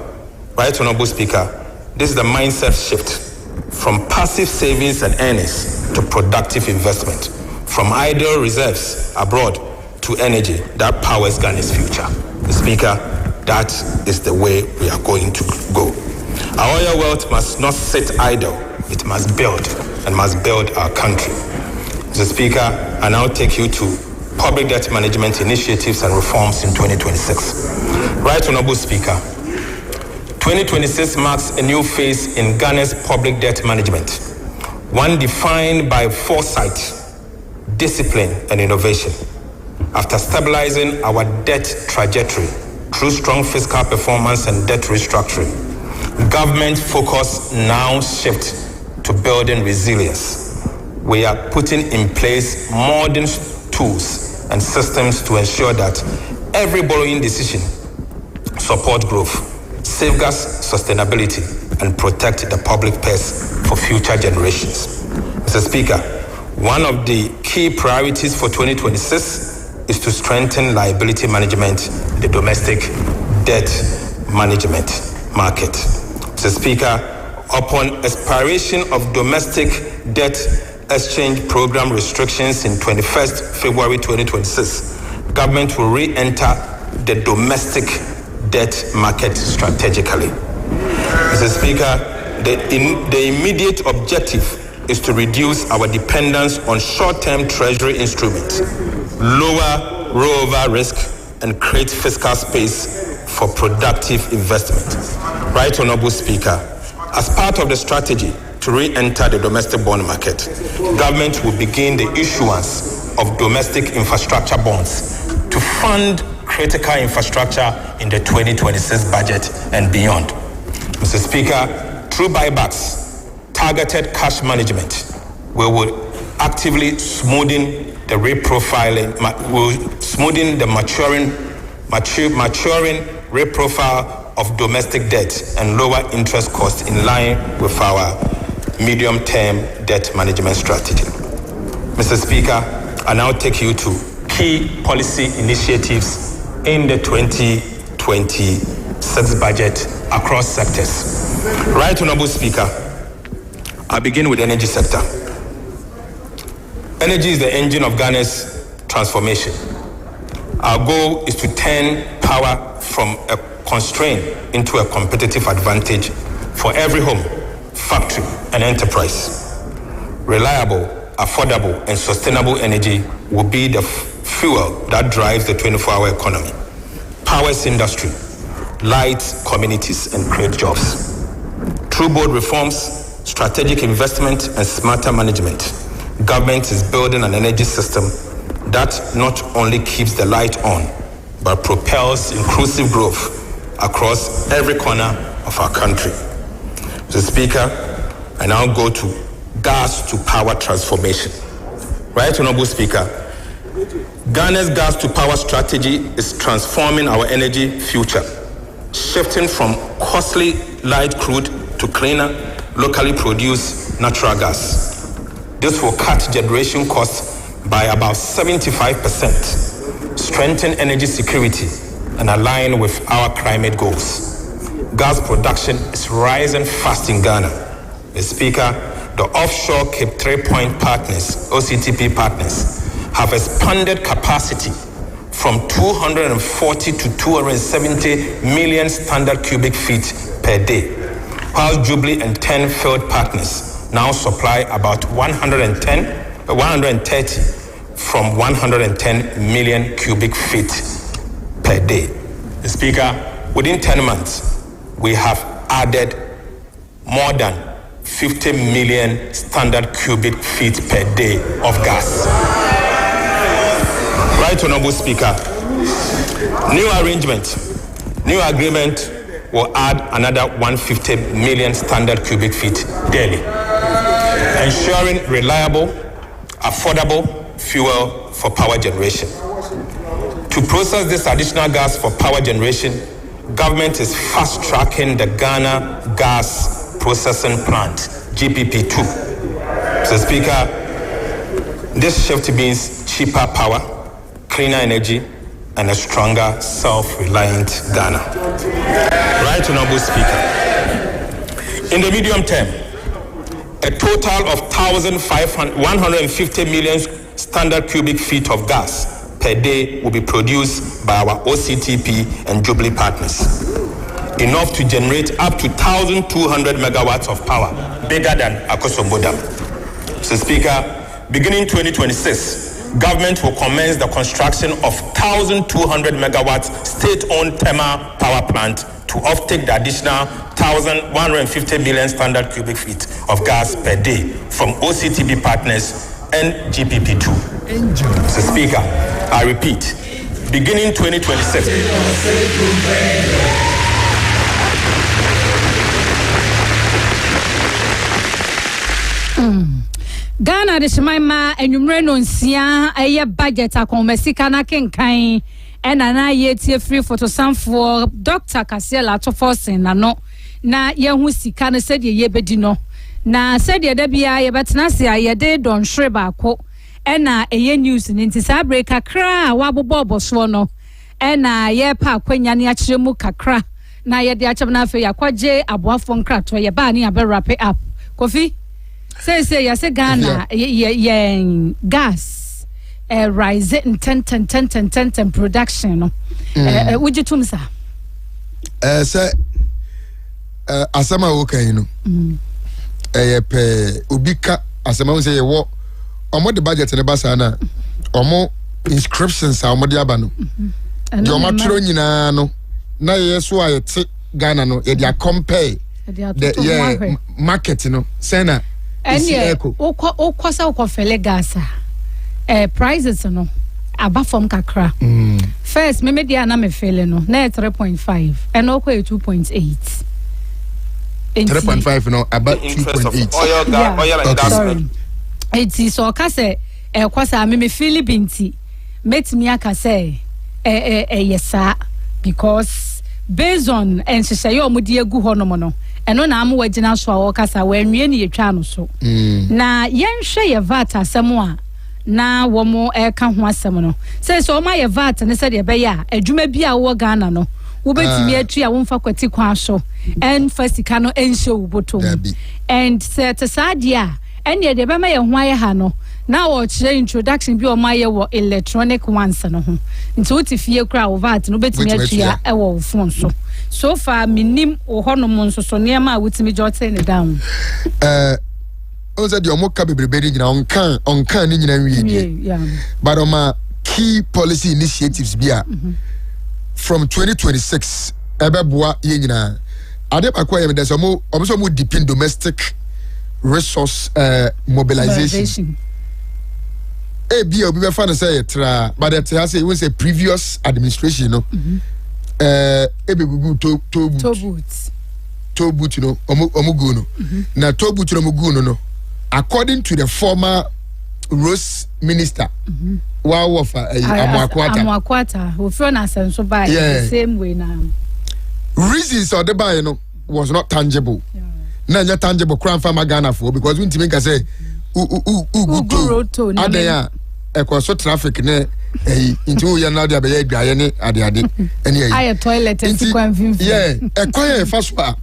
S3: Right Honorable Speaker, this is the mindset shift from passive savings and earnings to productive investment, from idle reserves abroad to energy that powers Ghana's future. Mr. Speaker, that is the way we are going to go. Our oil wealth must not sit idle. It must build and must build our country. Mr. Speaker, I now take you to public debt management initiatives and reforms in 2026. Right Honorable Speaker, 2026 marks a new phase in Ghana's public debt management, one defined by foresight, discipline, and innovation. After stabilizing our debt trajectory through strong fiscal performance and debt restructuring, government focus now shifts to building resilience. We are putting in place modern tools and systems to ensure that every borrowing decision supports growth, safeguards sustainability, and protect the public purse for future generations. Mr. Speaker, one of the key priorities for 2026 is to strengthen liability management in the domestic debt management market. Mr. Speaker, upon expiration of domestic debt exchange program restrictions in 21st February 2026, government will re-enter the domestic debt market strategically. Mr. Speaker, the immediate objective is to reduce our dependence on short-term treasury instruments, lower rollover risk, and create fiscal space for productive investment. Right Honorable Speaker, as part of the strategy to re-enter the domestic bond market, government will begin the issuance of domestic infrastructure bonds to fund critical infrastructure in the 2026 budget and beyond. Mr. Speaker, through buybacks, targeted cash management, we will actively smoothing the maturing reprofile of domestic debt and lower interest costs in line with our medium-term debt management strategy. Mr. Speaker, I now take you to key policy initiatives in the 2026 budget across sectors. Right Honorable Speaker, I begin with the energy sector. Energy is the engine of Ghana's transformation. Our goal is to turn power from a constraint into a competitive advantage for every home, factory, and enterprise. Reliable, affordable, and sustainable energy will be the fuel that drives the 24-hour economy, powers industry, lights communities, and creates jobs. Through bold reforms, strategic investment, and smarter management, government is building an energy system that not only keeps the light on, but propels inclusive growth across every corner of our country. Mr. Speaker, I now go to gas to power transformation. Right Honorable Speaker, Ghana's gas to power strategy is transforming our energy future, shifting from costly light crude to cleaner, locally produced natural gas. This will cut generation costs by about 75% strengthen energy security, and align with our climate goals. Gas production is rising fast in Ghana. Mr. Speaker, the offshore Cape 3-Point partners, OCTP partners, have expanded capacity from 240 to 270 million standard cubic feet per day, while Jubilee and 10 field partners now supply about 130 from 110 million cubic feet per day. Mr. Speaker, within 10 months, we have added more than 50 million standard cubic feet per day of gas. Right, Honorable Speaker, new agreement will add another 150 million standard cubic feet daily, ensuring reliable, affordable fuel for power generation. To process this additional gas for power generation, government is fast-tracking the Ghana Gas Processing Plant, GPP2. Mr. Speaker, this shift means cheaper power, cleaner energy, and a stronger, self-reliant Ghana. Right, Honorable Speaker. In the medium term, a total of 150 million standard cubic feet of gas per day will be produced by our OCTP and Jubilee partners, enough to generate up to 1,200 megawatts of power, bigger than Akosombo Dam. Mr. Speaker, beginning 2026, government will commence the construction of 1,200 megawatts state-owned thermal power plant to offtake the additional 1,150 million standard cubic feet of gas per day from OCTP partners and GPP2. Mr. Speaker, I repeat, beginning 2026.
S2: Ghana de Shemaima and Numreno Nsia, a budget a comesika na kenkai, and an I free photo sam for Dr. Casiela to forcing na yahu sikana said ye bedino. Na said ye debia ye batnasia ye de don shreba ko, and a news in intisa break a cra wabo bobo swono, and ye pa quenyani achemu kakra, na ye de achamna fe ya kwaje abuafon crato ye bani abe wrap it up. Kofi? Say yes, Ghana, gas, rise in 10 production. Would you tell me, sir?
S1: Sir, Asama okay, Ubika, Asama say, what, or more the budget in the Basana, or more inscriptions are more diabano. Your matron, no, yes, why it's Ghana, no, they compare the market, Sena.
S2: And yeah, Okwasa Fele prices no aba from kakra. First, me media na me fele no na 3.5 and okwa 2.8.
S1: 3.5 no about 2.8.
S3: Oil and gas.
S2: It is so ka say kwasa me feel binti metimi aka say yesa because based on enhyehyɛ omudi egu hɔ no no eno na am wagina so a wɔkasa wanwie ne yetwa no so na yenhwɛ ye vat asɛm a na wɔmo ɛka ho asɛm no sɛ ɔma ye vat ne sɛ de bɛyɛ a adwuma bi a wo Ghana no wobetimi atu a womfa kwati kwa so en fasika no enhye wubotom and sɛ te saade a ɛne de bɛma ye ho ayɛ ha no na wɔkyerɛ introduction bi ɔma ye wɔ electronic ones no ho nti wotifie kra wo vat no betimi atu a ɛwɔ wo phone so far minim ohonom nso so niam a wutimi jote ne down
S1: on said your moka bebrebe nyina on kan ni nyina wie but on key policy initiatives bia from 2026 ebeboa ye nyina ade bakwa ye there's omo depend domestic resource mobilization bia obi be fa no say tra but it has say we say previous administration no ebegugu to boot no omugu no na to boot no omugu no according to the former Rose minister wa of Amwakwata
S2: who feel na senso by the same way now
S1: reasons or the buy no was not tangible na nya tangible crown farmer Ghana for because we ntimi ka say to adaya ekoso traffic ne Into you now there be dryane ade ene
S2: I toilet and sequence.
S1: Yeah, a quiet first one.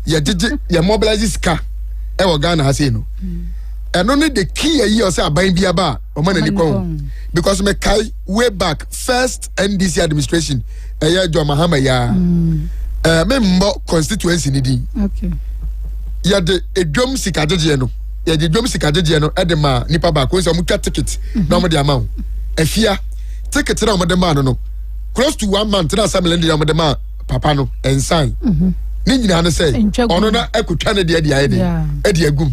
S1: Ya did ya mobilize car. E wo Ghana ha say no. And only the key year say aban bia ba o man ani kon. Because me kai way back first NDC administration John Mahama ya member constituency ni din.
S2: Okay.
S1: Ya de edwom sikajeje no. Ya de edwom sikajeje no e de ma nipa ba ko so mu twa ticket na mo de ama wo. Afia ticket na mo de ma no close to 1 month na assembly de mo de ma papa no ensign. Ni nyina na say ono na akutwa ne de aye de e de agum.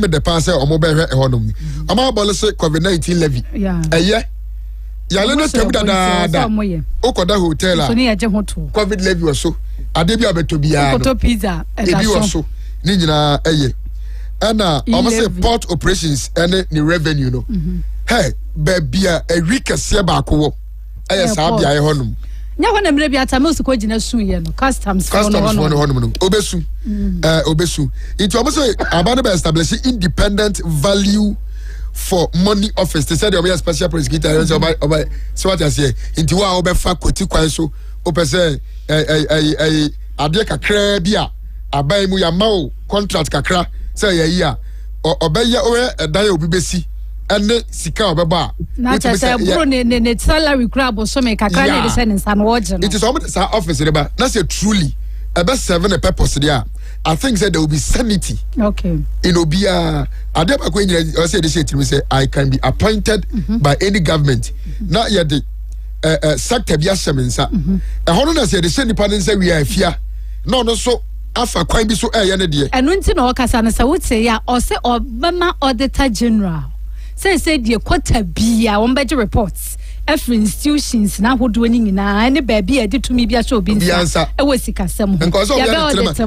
S1: Me de pan say omo be hwe e honom. Omo abole say COVID-19 levy. Eye ya le no tebu da okoda hotel a
S2: so ni ya je hoto
S1: COVID levy was so ade bi abeto bia no
S2: hoto pizza
S1: e bi was so ni nyina eye ana omo say port operations ene ni revenue no hey bia a week kese ba ko wo eye sa bia ye honom
S2: nya ho na mre bia ta me ko gina su ye no customs for no
S1: honom no obesu obesu it omo say about be establish independent value for money office. They said they are special prosecutor. So what I say, into wa obefa koti kwan so opese ade kakra bia abai mu ya mawo contract kakra say ya obeye o dan obi besi ene sika obeba
S2: na cha say bro ne salary crab so me kakra na de say nsa no oje no. It
S1: is almost sa office reba na say truly ebe serve a purpose there. I think that there will be sanity.
S2: Okay.
S1: In Obia, Adeba Queen, I said this to me say I can be appointed by any government. Not yet the sector biasemensa. A honor said the same dependence say we are fear. No, so afa quite be so air dear.
S2: And when to know Casana would say ya or say or Bama Auditor General. Say dear quota be one better reports. Every institutions now who doing na any baby I did to me be a show be answer. I was sick as some. And cause of tremors.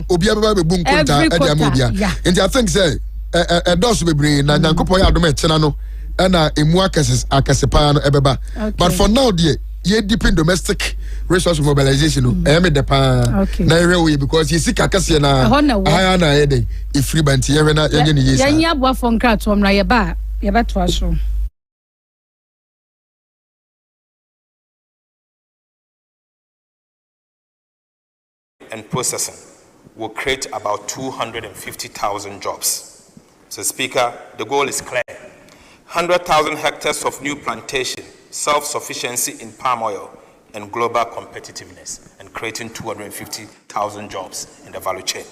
S2: Obia boom conta and I think say a dose be bring na nyankopo ya adom etena no na emu akasepa no ebeba. But for now dear ye deep in domestic resource mobilization no me de pa na rewe because you see kakase na higher na ede e free banti ye na ye ni yesa. Yan ya boa for nkrato mra ye ba to aso.
S3: And processing will create about 250,000 jobs. So, Speaker, the goal is clear. 100,000 hectares of new plantation, self-sufficiency in palm oil, and global competitiveness, and creating 250,000 jobs in the value chain.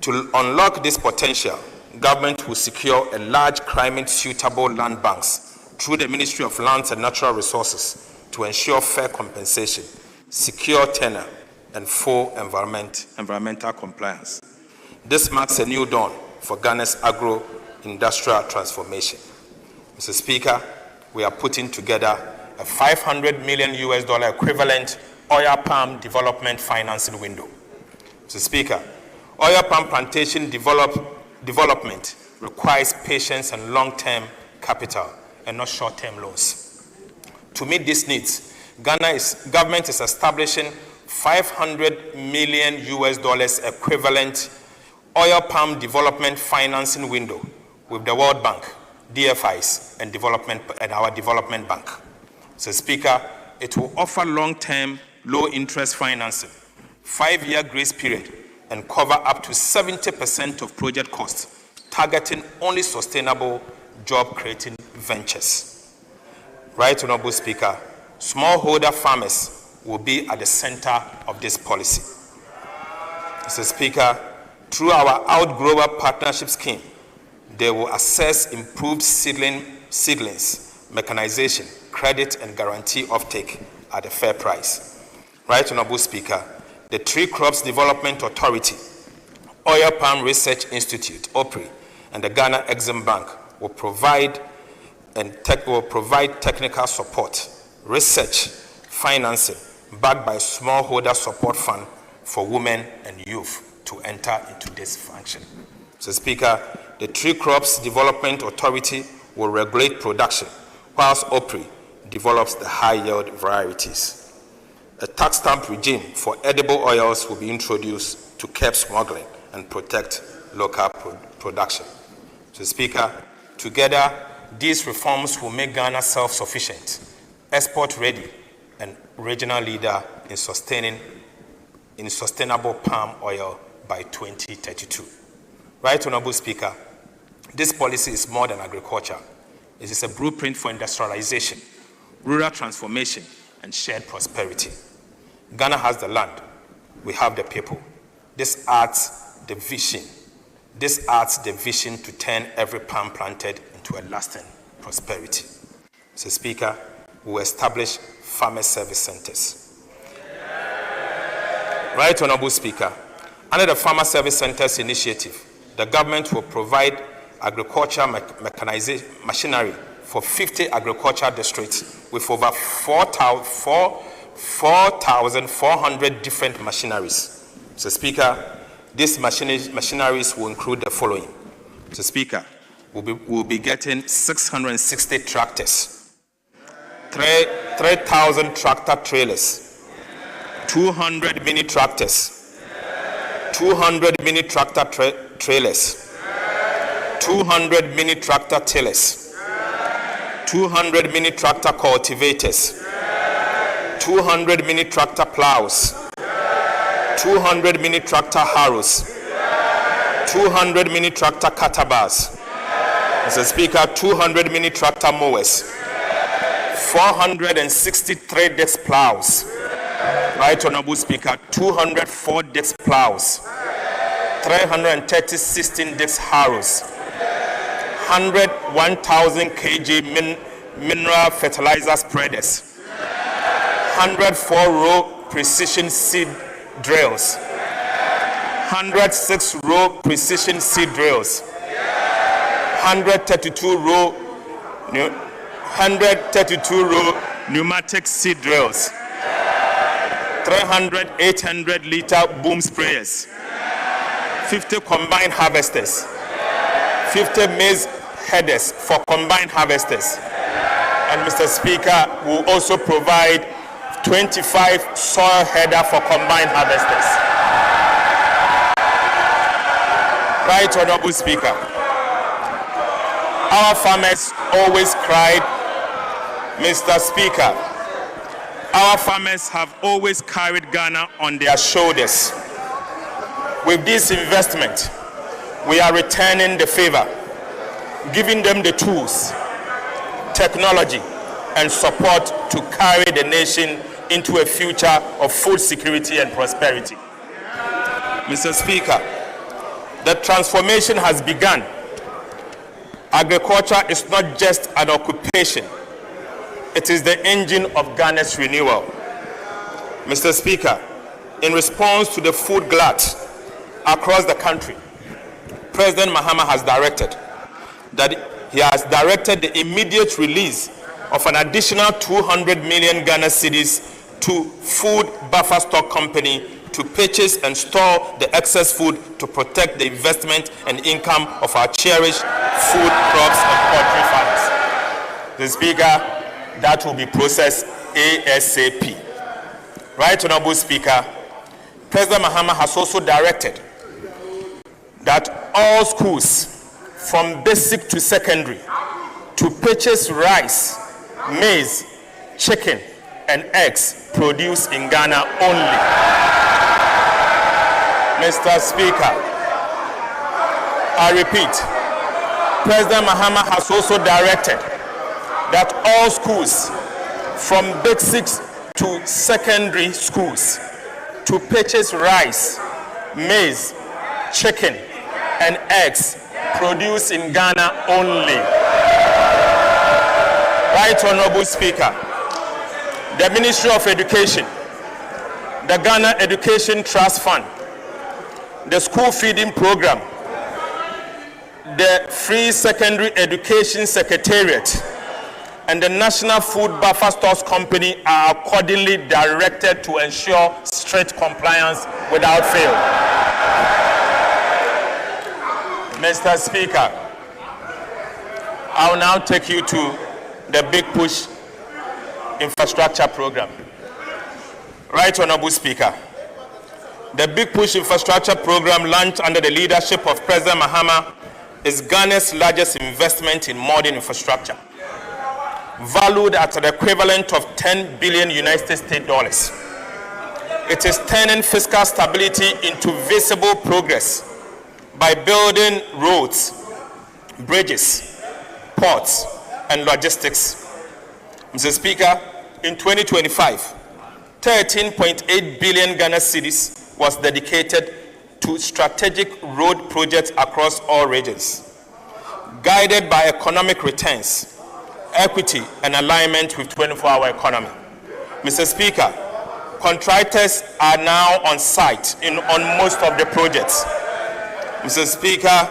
S3: To unlock this potential, government will secure a large climate-suitable land banks through the Ministry of Lands and Natural Resources to ensure fair compensation, secure tenure, and full environmental compliance. This marks a new dawn for Ghana's agro-industrial transformation. Mr. Speaker, we are putting together a $500 million equivalent oil palm development financing window. Mr. Speaker, oil palm plantation development requires patience and long-term capital and not short-term loans. To meet these needs, government is establishing $500 million equivalent oil palm development financing window with the World Bank, DFIs, and our development bank. So, Speaker, it will offer long-term, low-interest financing, 5-year grace period, and cover up to 70% of project costs, targeting only sustainable job-creating ventures. Right, Honorable Speaker, smallholder farmers will be at the center of this policy. Mr. Speaker, through our Outgrower Partnership Scheme, they will access improved seedlings, mechanization, credit, and guarantee offtake at a fair price. Right, Honorable Speaker, the Tree Crops Development Authority, Oil Palm Research Institute, OPRI, and the Ghana Exim Bank will provide technical support, research, financing, backed by smallholder support fund for women and youth to enter into this function. So, Speaker, the Tree Crops Development Authority will regulate production, whilst OPRI develops the high-yield varieties. A tax stamp regime for edible oils will be introduced to curb smuggling and protect local production. So, Speaker, together these reforms will make Ghana self-sufficient, export-ready, and regional leader in sustainable palm oil by 2032. Right, Honorable Speaker, this policy is more than agriculture. It is a blueprint for industrialization, rural transformation, and shared prosperity. Ghana has the land. We have the people. This adds the vision. This adds the vision to turn every palm planted into a lasting prosperity. Mr. Speaker, we will establish farmer service centers. Right, Honorable Speaker, under the Farmer Service Centers initiative, the government will provide agriculture mechanization machinery for 50 agricultural districts with over 4,400 different machineries. Mr. Speaker, these machineries will include the following. Mr. Speaker, we'll be getting 660 tractors, 3,000 tractor trailers, 200 mini tractors, 200 mini tractor trailers, 200 mini tractor tillers, 200 mini tractor cultivators, 200 mini tractor plows, 200 mini tractor harrows, 200 mini tractor catabars. Mr. Speaker, 200 mini tractor mowers, 463 disc plows. Right, Honorable Speaker, 204 disc plows, 330 16 disc harrows, 1,000 kg mineral fertilizer spreaders, 104 row precision seed drills, 106 row precision seed drills, 132 row pneumatic seed drills, 300 800-liter boom sprayers, 50 combined harvesters, 50 maize headers for combined harvesters, and Mr. Speaker, will also provide 25 soil header for combined harvesters. Right, Honorable Speaker, our farmers always cried, Mr. Speaker, our farmers have always carried Ghana on their shoulders. With this investment, we are returning the favor, giving them the tools, technology, and support to carry the nation into a future of food security and prosperity. Mr. Speaker, the transformation has begun. Agriculture is not just an occupation. It is the engine of Ghana's renewal. Mr. Speaker, in response to the food glut across the country, President Mahama has directed the immediate release of an additional 200 million Ghana cedis to Food Buffer Stock Company to purchase and store the excess food to protect the investment and income of our cherished food crops and poultry farmers. Mr. Speaker, that will be processed ASAP. Right, Honorable Speaker, President Mahama has also directed that all schools from basic to secondary to purchase rice, maize, chicken, and eggs produced in Ghana only. Mr. Speaker, I repeat, President Mahama has also directed that all schools from basic to secondary schools to purchase rice, maize, chicken, and eggs produced in Ghana only. Right, Honorable Speaker, the Ministry of Education, the Ghana Education Trust Fund, the School Feeding Program, the Free Secondary Education Secretariat, and the National Food Buffer Stores Company are accordingly directed to ensure strict compliance without fail. Mr. Speaker, I will now take you to the Big Push Infrastructure Program. Right, Honorable Speaker, the Big Push Infrastructure Program launched under the leadership of President Mahama is Ghana's largest investment in modern infrastructure, valued at the equivalent of 10 billion United States dollars. It is turning fiscal stability into visible progress by building roads, bridges, ports, and logistics. Mr. Speaker, in 2025, 13.8 billion Ghana cedis was dedicated to strategic road projects across all regions, guided by economic returns, equity, and alignment with 24-hour economy. Mr. Speaker, contractors are now on site on most of the projects. Mr. Speaker,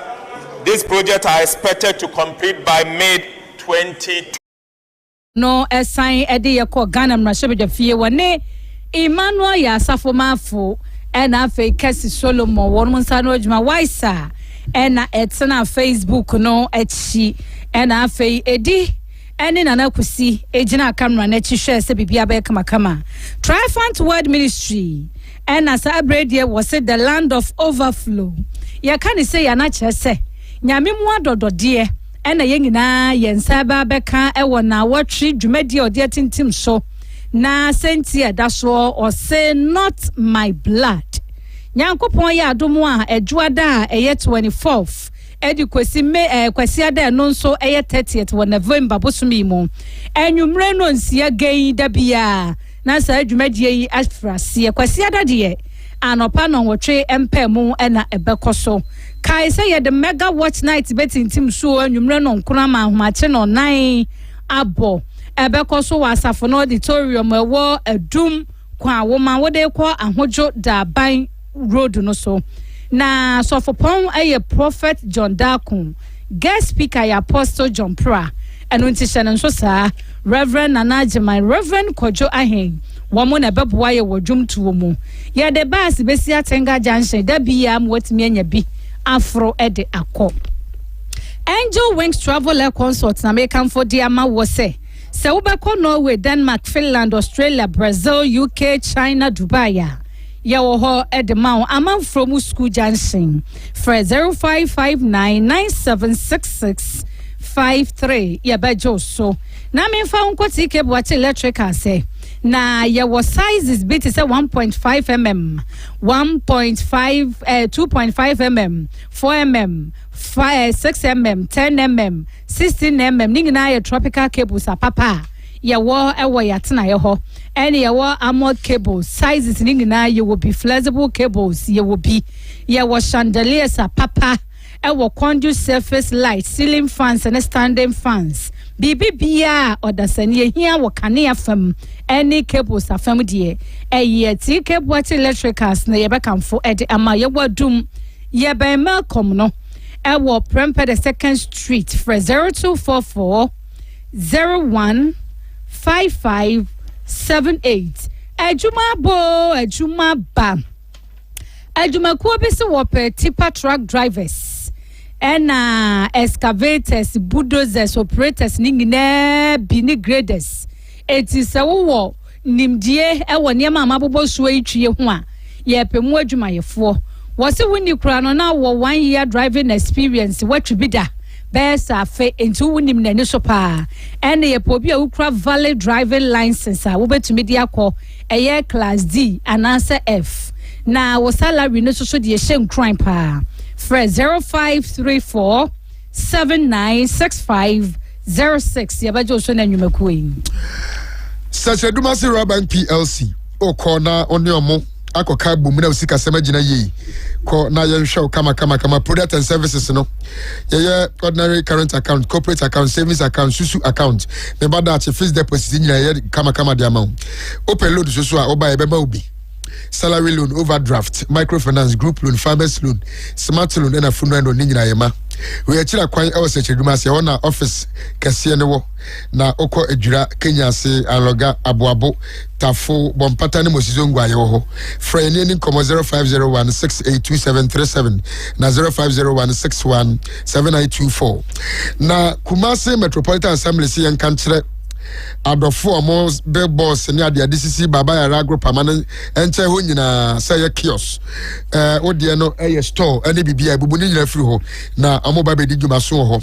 S3: these projects are expected to complete by May 2020.
S2: No assign edi yako Ghana mrashabe fie wane Emmanuel ya safo mafo ena fe kesi Solomon won munsano adwuma waisa ena etena Facebook no echi ena fe edi ene nana kusi ejina camera na echi hwe se bibia be kama Triumphant Word Ministry ena sa abrede was the land of overflow ya kan say ya na kyerese nyame mu adodode ena yengina yensa ba beka ewo na watri dwumadi ode tintim so na sentia daso or say not my blood nyankopon ya adomo a edwoada eye 24th edi kwesi kwesi ada no nso eye 30th wo November bosumi mu enwumre no nsia gen da bia na sa dwumadi yi afrase kwesi ada de anopa no wotwe empemu ena ebekoso kai say ye the mega watch night betintim so anwumre no nkuna ma ahomache no nan abo ebekoso wasafo no auditorium ewo adum kwa woma wode kwa ahojo da ban road no so na so for pon aye prophet John Dakun guest speaker ya apostle John Pra eno ntishe no so sa reverend Nanajima reverend Kojo Ahen womo na beboa ye wodwum tuo mu ye de bus besi atenga junction da bia am wetimi anya bi afro ede akọ Angel Wings Travel Consult na make am for the ama wo se ubeko Norway, Denmark, Finland, Australia, Brazil, UK, China, Dubai ya wo ho edemao amam from school junction for 0559976653 ya bejo so na me fa unkoti ke boache electrical say na ya was sizes bit is 1.5 mm 1.5 2.5 mm 4 mm 6 mm 10 mm 16 mm ningina ya tropical cables apapa ya wo ewo ya tena ye ho ene ya wo armored cables sizes ningina you will be flexible cables you will be ya wo chandeliers apapa ewo conduit surface light ceiling fans and standing fans bibia odasani ehia wo kanea fam any cables afam de ti cable electricals na ye bekamfo ede ama ye wadum ye be Malcolm no ewo Prempeh the 2nd Street for 0244 015578 ejuma ba ejuma ko bi se wo pe tipper truck drivers ena excavators bulldozers operators ningina bini graders eti se wo nimdie ewo niam amabobo so etwie ho a ye pemu adwuma yefo wo se woni kura no na wo 1 year driving experience watwibida best afe into wonim nani so pa ene ye po bi a ukra valid driving license a wo betumi dia kọ eye class D anase F na wo salary no so de hye nkran pa for 0534 796506 ya bajo so na nwumaku yi
S1: Sacha Dumasi Rabank PLC o kona onyomo akoka bomu na usika sema gina yi ko na yenhwe kama product and services no ye ordinary current account, corporate account, savings account, susu account me bada che fixed deposit nyina ye kama de amount open load susu a oba e beba obi salary loan, overdraft, microfinance, group loan, farmers loan, smart loan and a funeral no nyina ye ma we achira kwan e Sacha Dumasi e na office kase ne wo na okọ adwura Kenya se aloga aboabo tafo bompata ne mosizongwa ye ho frɛ ni komo 0501682737 na 0501617924 na Kumasi Metropolitan Assembly se yan kan kyerɛ adofo amo big boss ne ade adisisi baba ya group amane enche ho nyina say kiosk odie no store ene bibia bubu ne nyina firi ho na amo ba be di dwuma so ho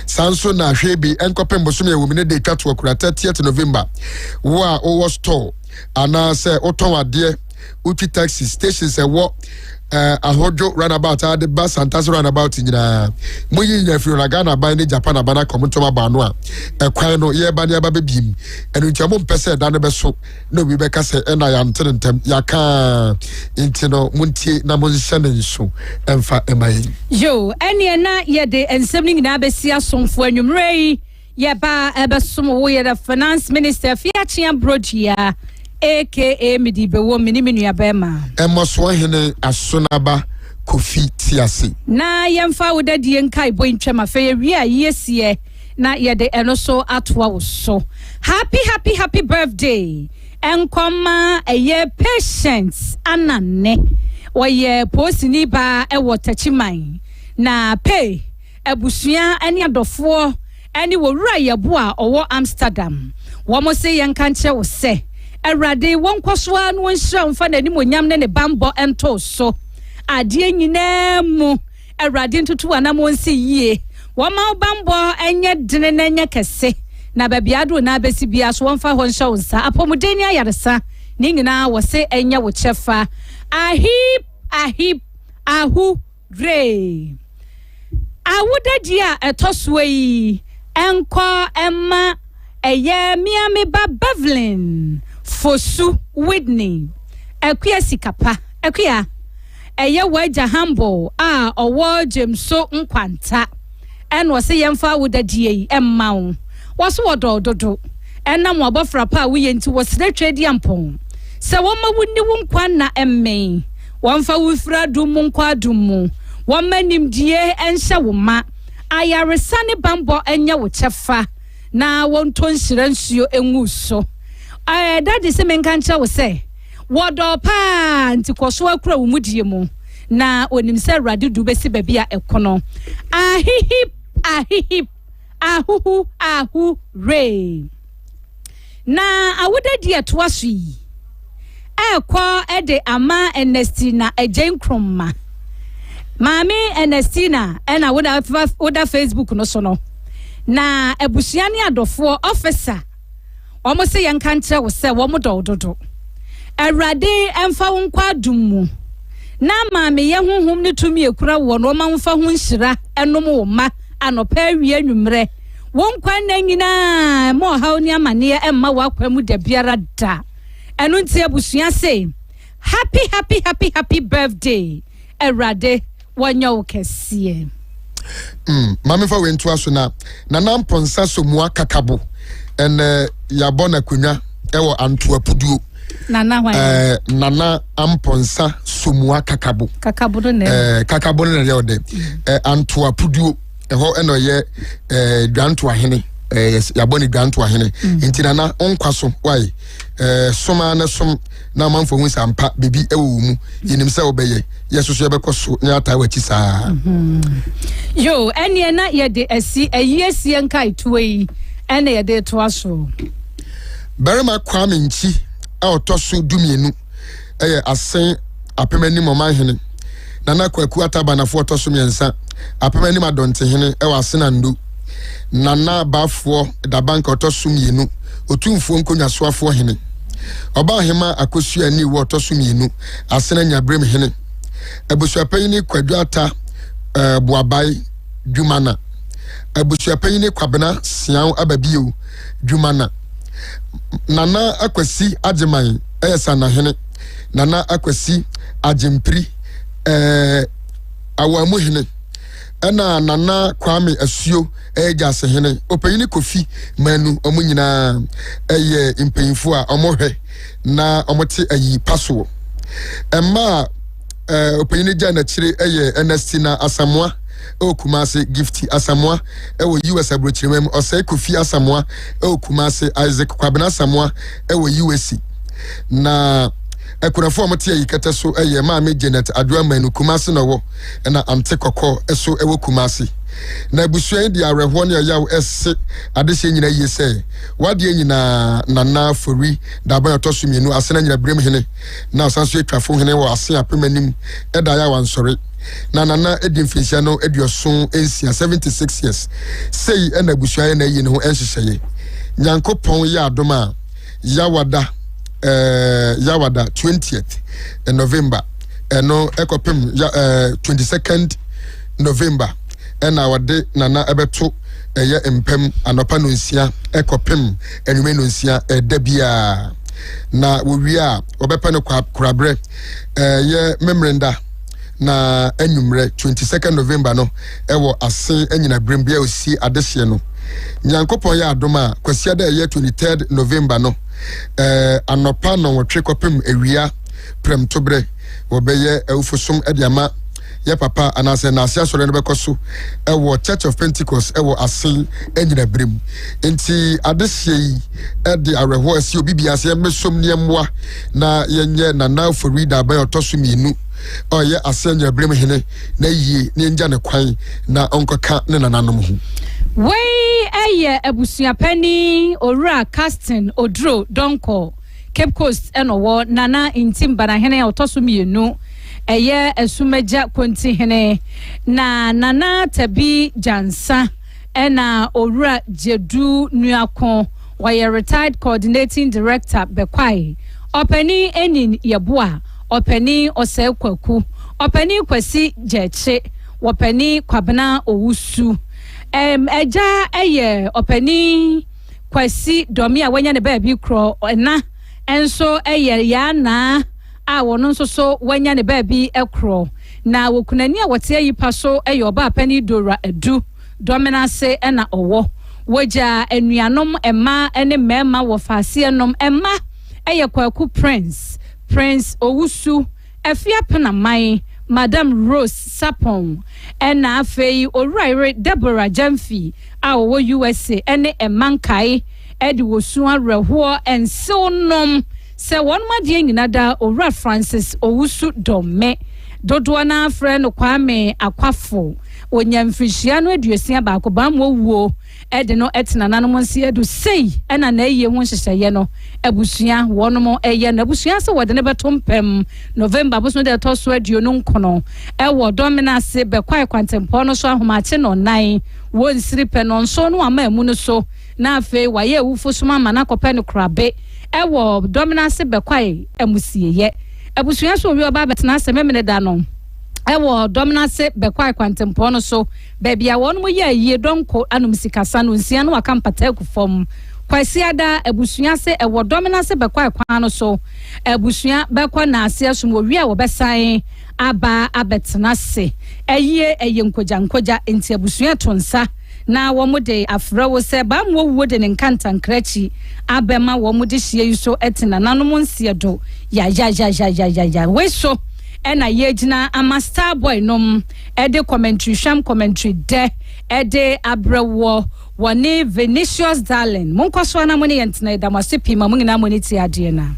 S1: sanso na hwe bi enkopem bosom ya wumi ne de twato akura 30th November wo a o store ana say oton ade uti taxi stations ewo ahojo runabout the bus and taxi runabout nyina moyi nya firi na Ghana ban ne Japan abana komuntoma ba no a ekwan no ye ba ne ba bebim enu ntiamo mpese da ne beso no bi beka se na ya ntentem ya ka intino muntie na monhye ne nso emfa emayi
S2: yo ene na ye de ensem ni na besi asomfo anwumrei ye ba ebesom wo ye the finance minister Fiachia Brogia aka Midibewo miniminu abema
S1: emoso hene asonaba Kofi Tiase
S2: na yemfa wodadie nkai boy ntwema fe wi a yesie na ye de eno so atwa wo so happy birthday enkoma eye patience anane woye posini ba ewo tachiman na pay ebusua eni adofo eni wo wura yebo a owo Amsterdam wo mo se yenka nche wo se Erade won kwaswa no nhira mfa nanim onyam ne bambo ento so ade nyina mu erade ntutu anam onsi yie wo ma bambo enye dene na enye kese na babiado na abesi bia so won fa ho nhya wonsa apomudeni ayaresa ni nyina wo se enye wo chefa ahip ahu re awudadia etoso yi enko emma eye miami ba Bevelin Fosu Whitney Ekuya sikapa Ekuya eye waja humble owo Jemso nkwanta eno se yemfa wodadie emma wo waso wodododo enam obofra pa wo yenti wo sere twedi ampon se wo ma wonni wo nkwa na emme wonfa wo fira dum nkwa dum wo manimdie enhye wo ma ayaresa ne bambo enya wo chefa na wonto nhire nsuo enwu so daddy se menka ncha wo se wodo pa nti koso akura wo mudie mu na onim se rade du besi babia ekono ahihip ahu re na awodadi atoaso yi ekọ ede ama Ernestina ejenkroma Mami Ernestina ena woda Facebook no so no na ebusuani adofo officer omo se yanka ntre wo se wo modododo Erade emfa wo nkwa dummu na mami ye honhom ne tumi ekura wo no ma mfa ho nhira enom wo ma anopa awie anwumre wo nkwa na nyina mo haw ni amane emma wo akwamu da biara da enu nti ebusua se happy birthday Erade wanyo kese
S1: mami fa wentu aso na namponsa so mu akakabo en yabona kunwa ewo Antuapuduo nana amponsa so mu akakabo
S2: kakabo no
S1: ne yode Antuapuduo eho eno ye dwanto ahene yaboni dwanto ahene nti nana onkwaso wai soma na som na manfo hu sampa bebi ewo mu yinim se obeye yesusu ebekoso ne ata wachi saa
S2: yo ene na ye de asi ayiesie nkai tuwe ene ye de to aso
S1: berema Kwame Nchi a otoso dumienu eye asen apemani momahene nana kwaku atabanafo otoso miensa apemani madonte hene ewa asenando nana bafo da bank otoso mienu otumfo nkonyasoafo hene oba hema akosua ni wo otoso mienu asena nyabrem hene abusuapanyini kwadwata buabai dwumana abusuapanyini kwabena sian ababio dwumana nana akwasi ajeman eyesa na hene nana akwasi ajempri awamu hene ena nana Kwame Asuo ejase hene opanyini Kofi Manu omunyina eye impanyifo a omohwe na omote ayi paso emma opanyini jana chire eye Ernestina Asamoah Kumase Gifty Asamoah ewo US abrochiremem osai Kofi Asamoah Kumase Isaac Kwabena Asamoah ewo USC na ekunafo mo tie yikete so eye ma me Janet Adwama nu Kumasi na wo na ante kokko eso ewo Kumasi na busua di areho ne yaw esse adehye nyina yese wade nyina nana fori da ba yotoso mienu asena nyina brem hene na osanso etwafo hene wo ase apemanim eda ya wansore na nana edimfisia no edioso ensia 76 years sei na busua na yi ne ho enhyehyeye nyankopon ya adoma yawada 20th November no ekopem 22nd November ena wade nana ebeto eye empem anopa no nsia ekopem enwume no nsia edabia na wowia obepa no kwabre ye memrenda na enwumre 22nd November no ewo ase enyina brembia osi adehye no nyankopon ya adoma kwasia da ye 23rd November no anopa no wotwe kopem ewia prem tobre wobeye ewufosum ediama ye papa anase na asia sore no bekoso ewo Church of Pentecost ewo ase enyina brem enti adehye yi edi areho asi obi ase mesom niemwa na yenye nana forida ba yotoso mienu oye ase enyina brem hene na yie ne nja ne kwan na onkoka ne nananom ho
S2: wey eye abusua pani owura casting odro donko Cape Coast enowo nana intimba na hene otoso mienu eye esumeja konti hene na nana tabi jansa ena owura jedu nuakon were retired coordinating director bekwai openi enin yeboa openi osekwaku openi kwasi jeche openi kwabena owusu eja eye openi kwasi domi a wanya ne baabi kro na enso eye ya na a wono nso so wanya ne baabi ekro na wokunani a wote ayipa so eye oba pani dora edu dominase na owo woja enuanom emma ene mema wo faase enom emma eye kwaku prince owusu afia penaman Madam Rose Sapon ena afei Oraire Deborah Jamfi a wo USA ene emankai edi wosu areho ensonom se wonma die nyina da Ora Francis Owusu Dome dodo na afre no Kwame Akwafo onyamfihia no aduosia ba akobam wuo ede no etena nanom nse edu sei ena na eye ho hyehyeye no abusua wonom eye na abusua se wode ne betompem November boso de toso aduonu nkono ewo dominance bekwai kwantempo no so ahomache no nan wonsiri pe no nso no ama emu no so na afi waye ewufo so mama na kope no krabe ewo dominance bekwai emusieye abusua so wi oba betena se memene da no ewo dominance bekwai kwantempo no so bebia wonmo ye yie donko anum sikasa no nsia no akampata ekufom kwasi ada abusua se ewo dominance bekwai kwan no so abusua bekwa na asia so wi a wo besan aba abetena se eye nkoja enti abusua tonsa na womode afra wo se ba mo wo de nkanta nkrachi abema womode hie yuso etina nanom nsia do ya we so ena yegina ama star boy nom ede commentary de ede abrewo wone Vinicius Darling monkoso na mo ne yentina da masepi ma mo nyina mo ne ti ade na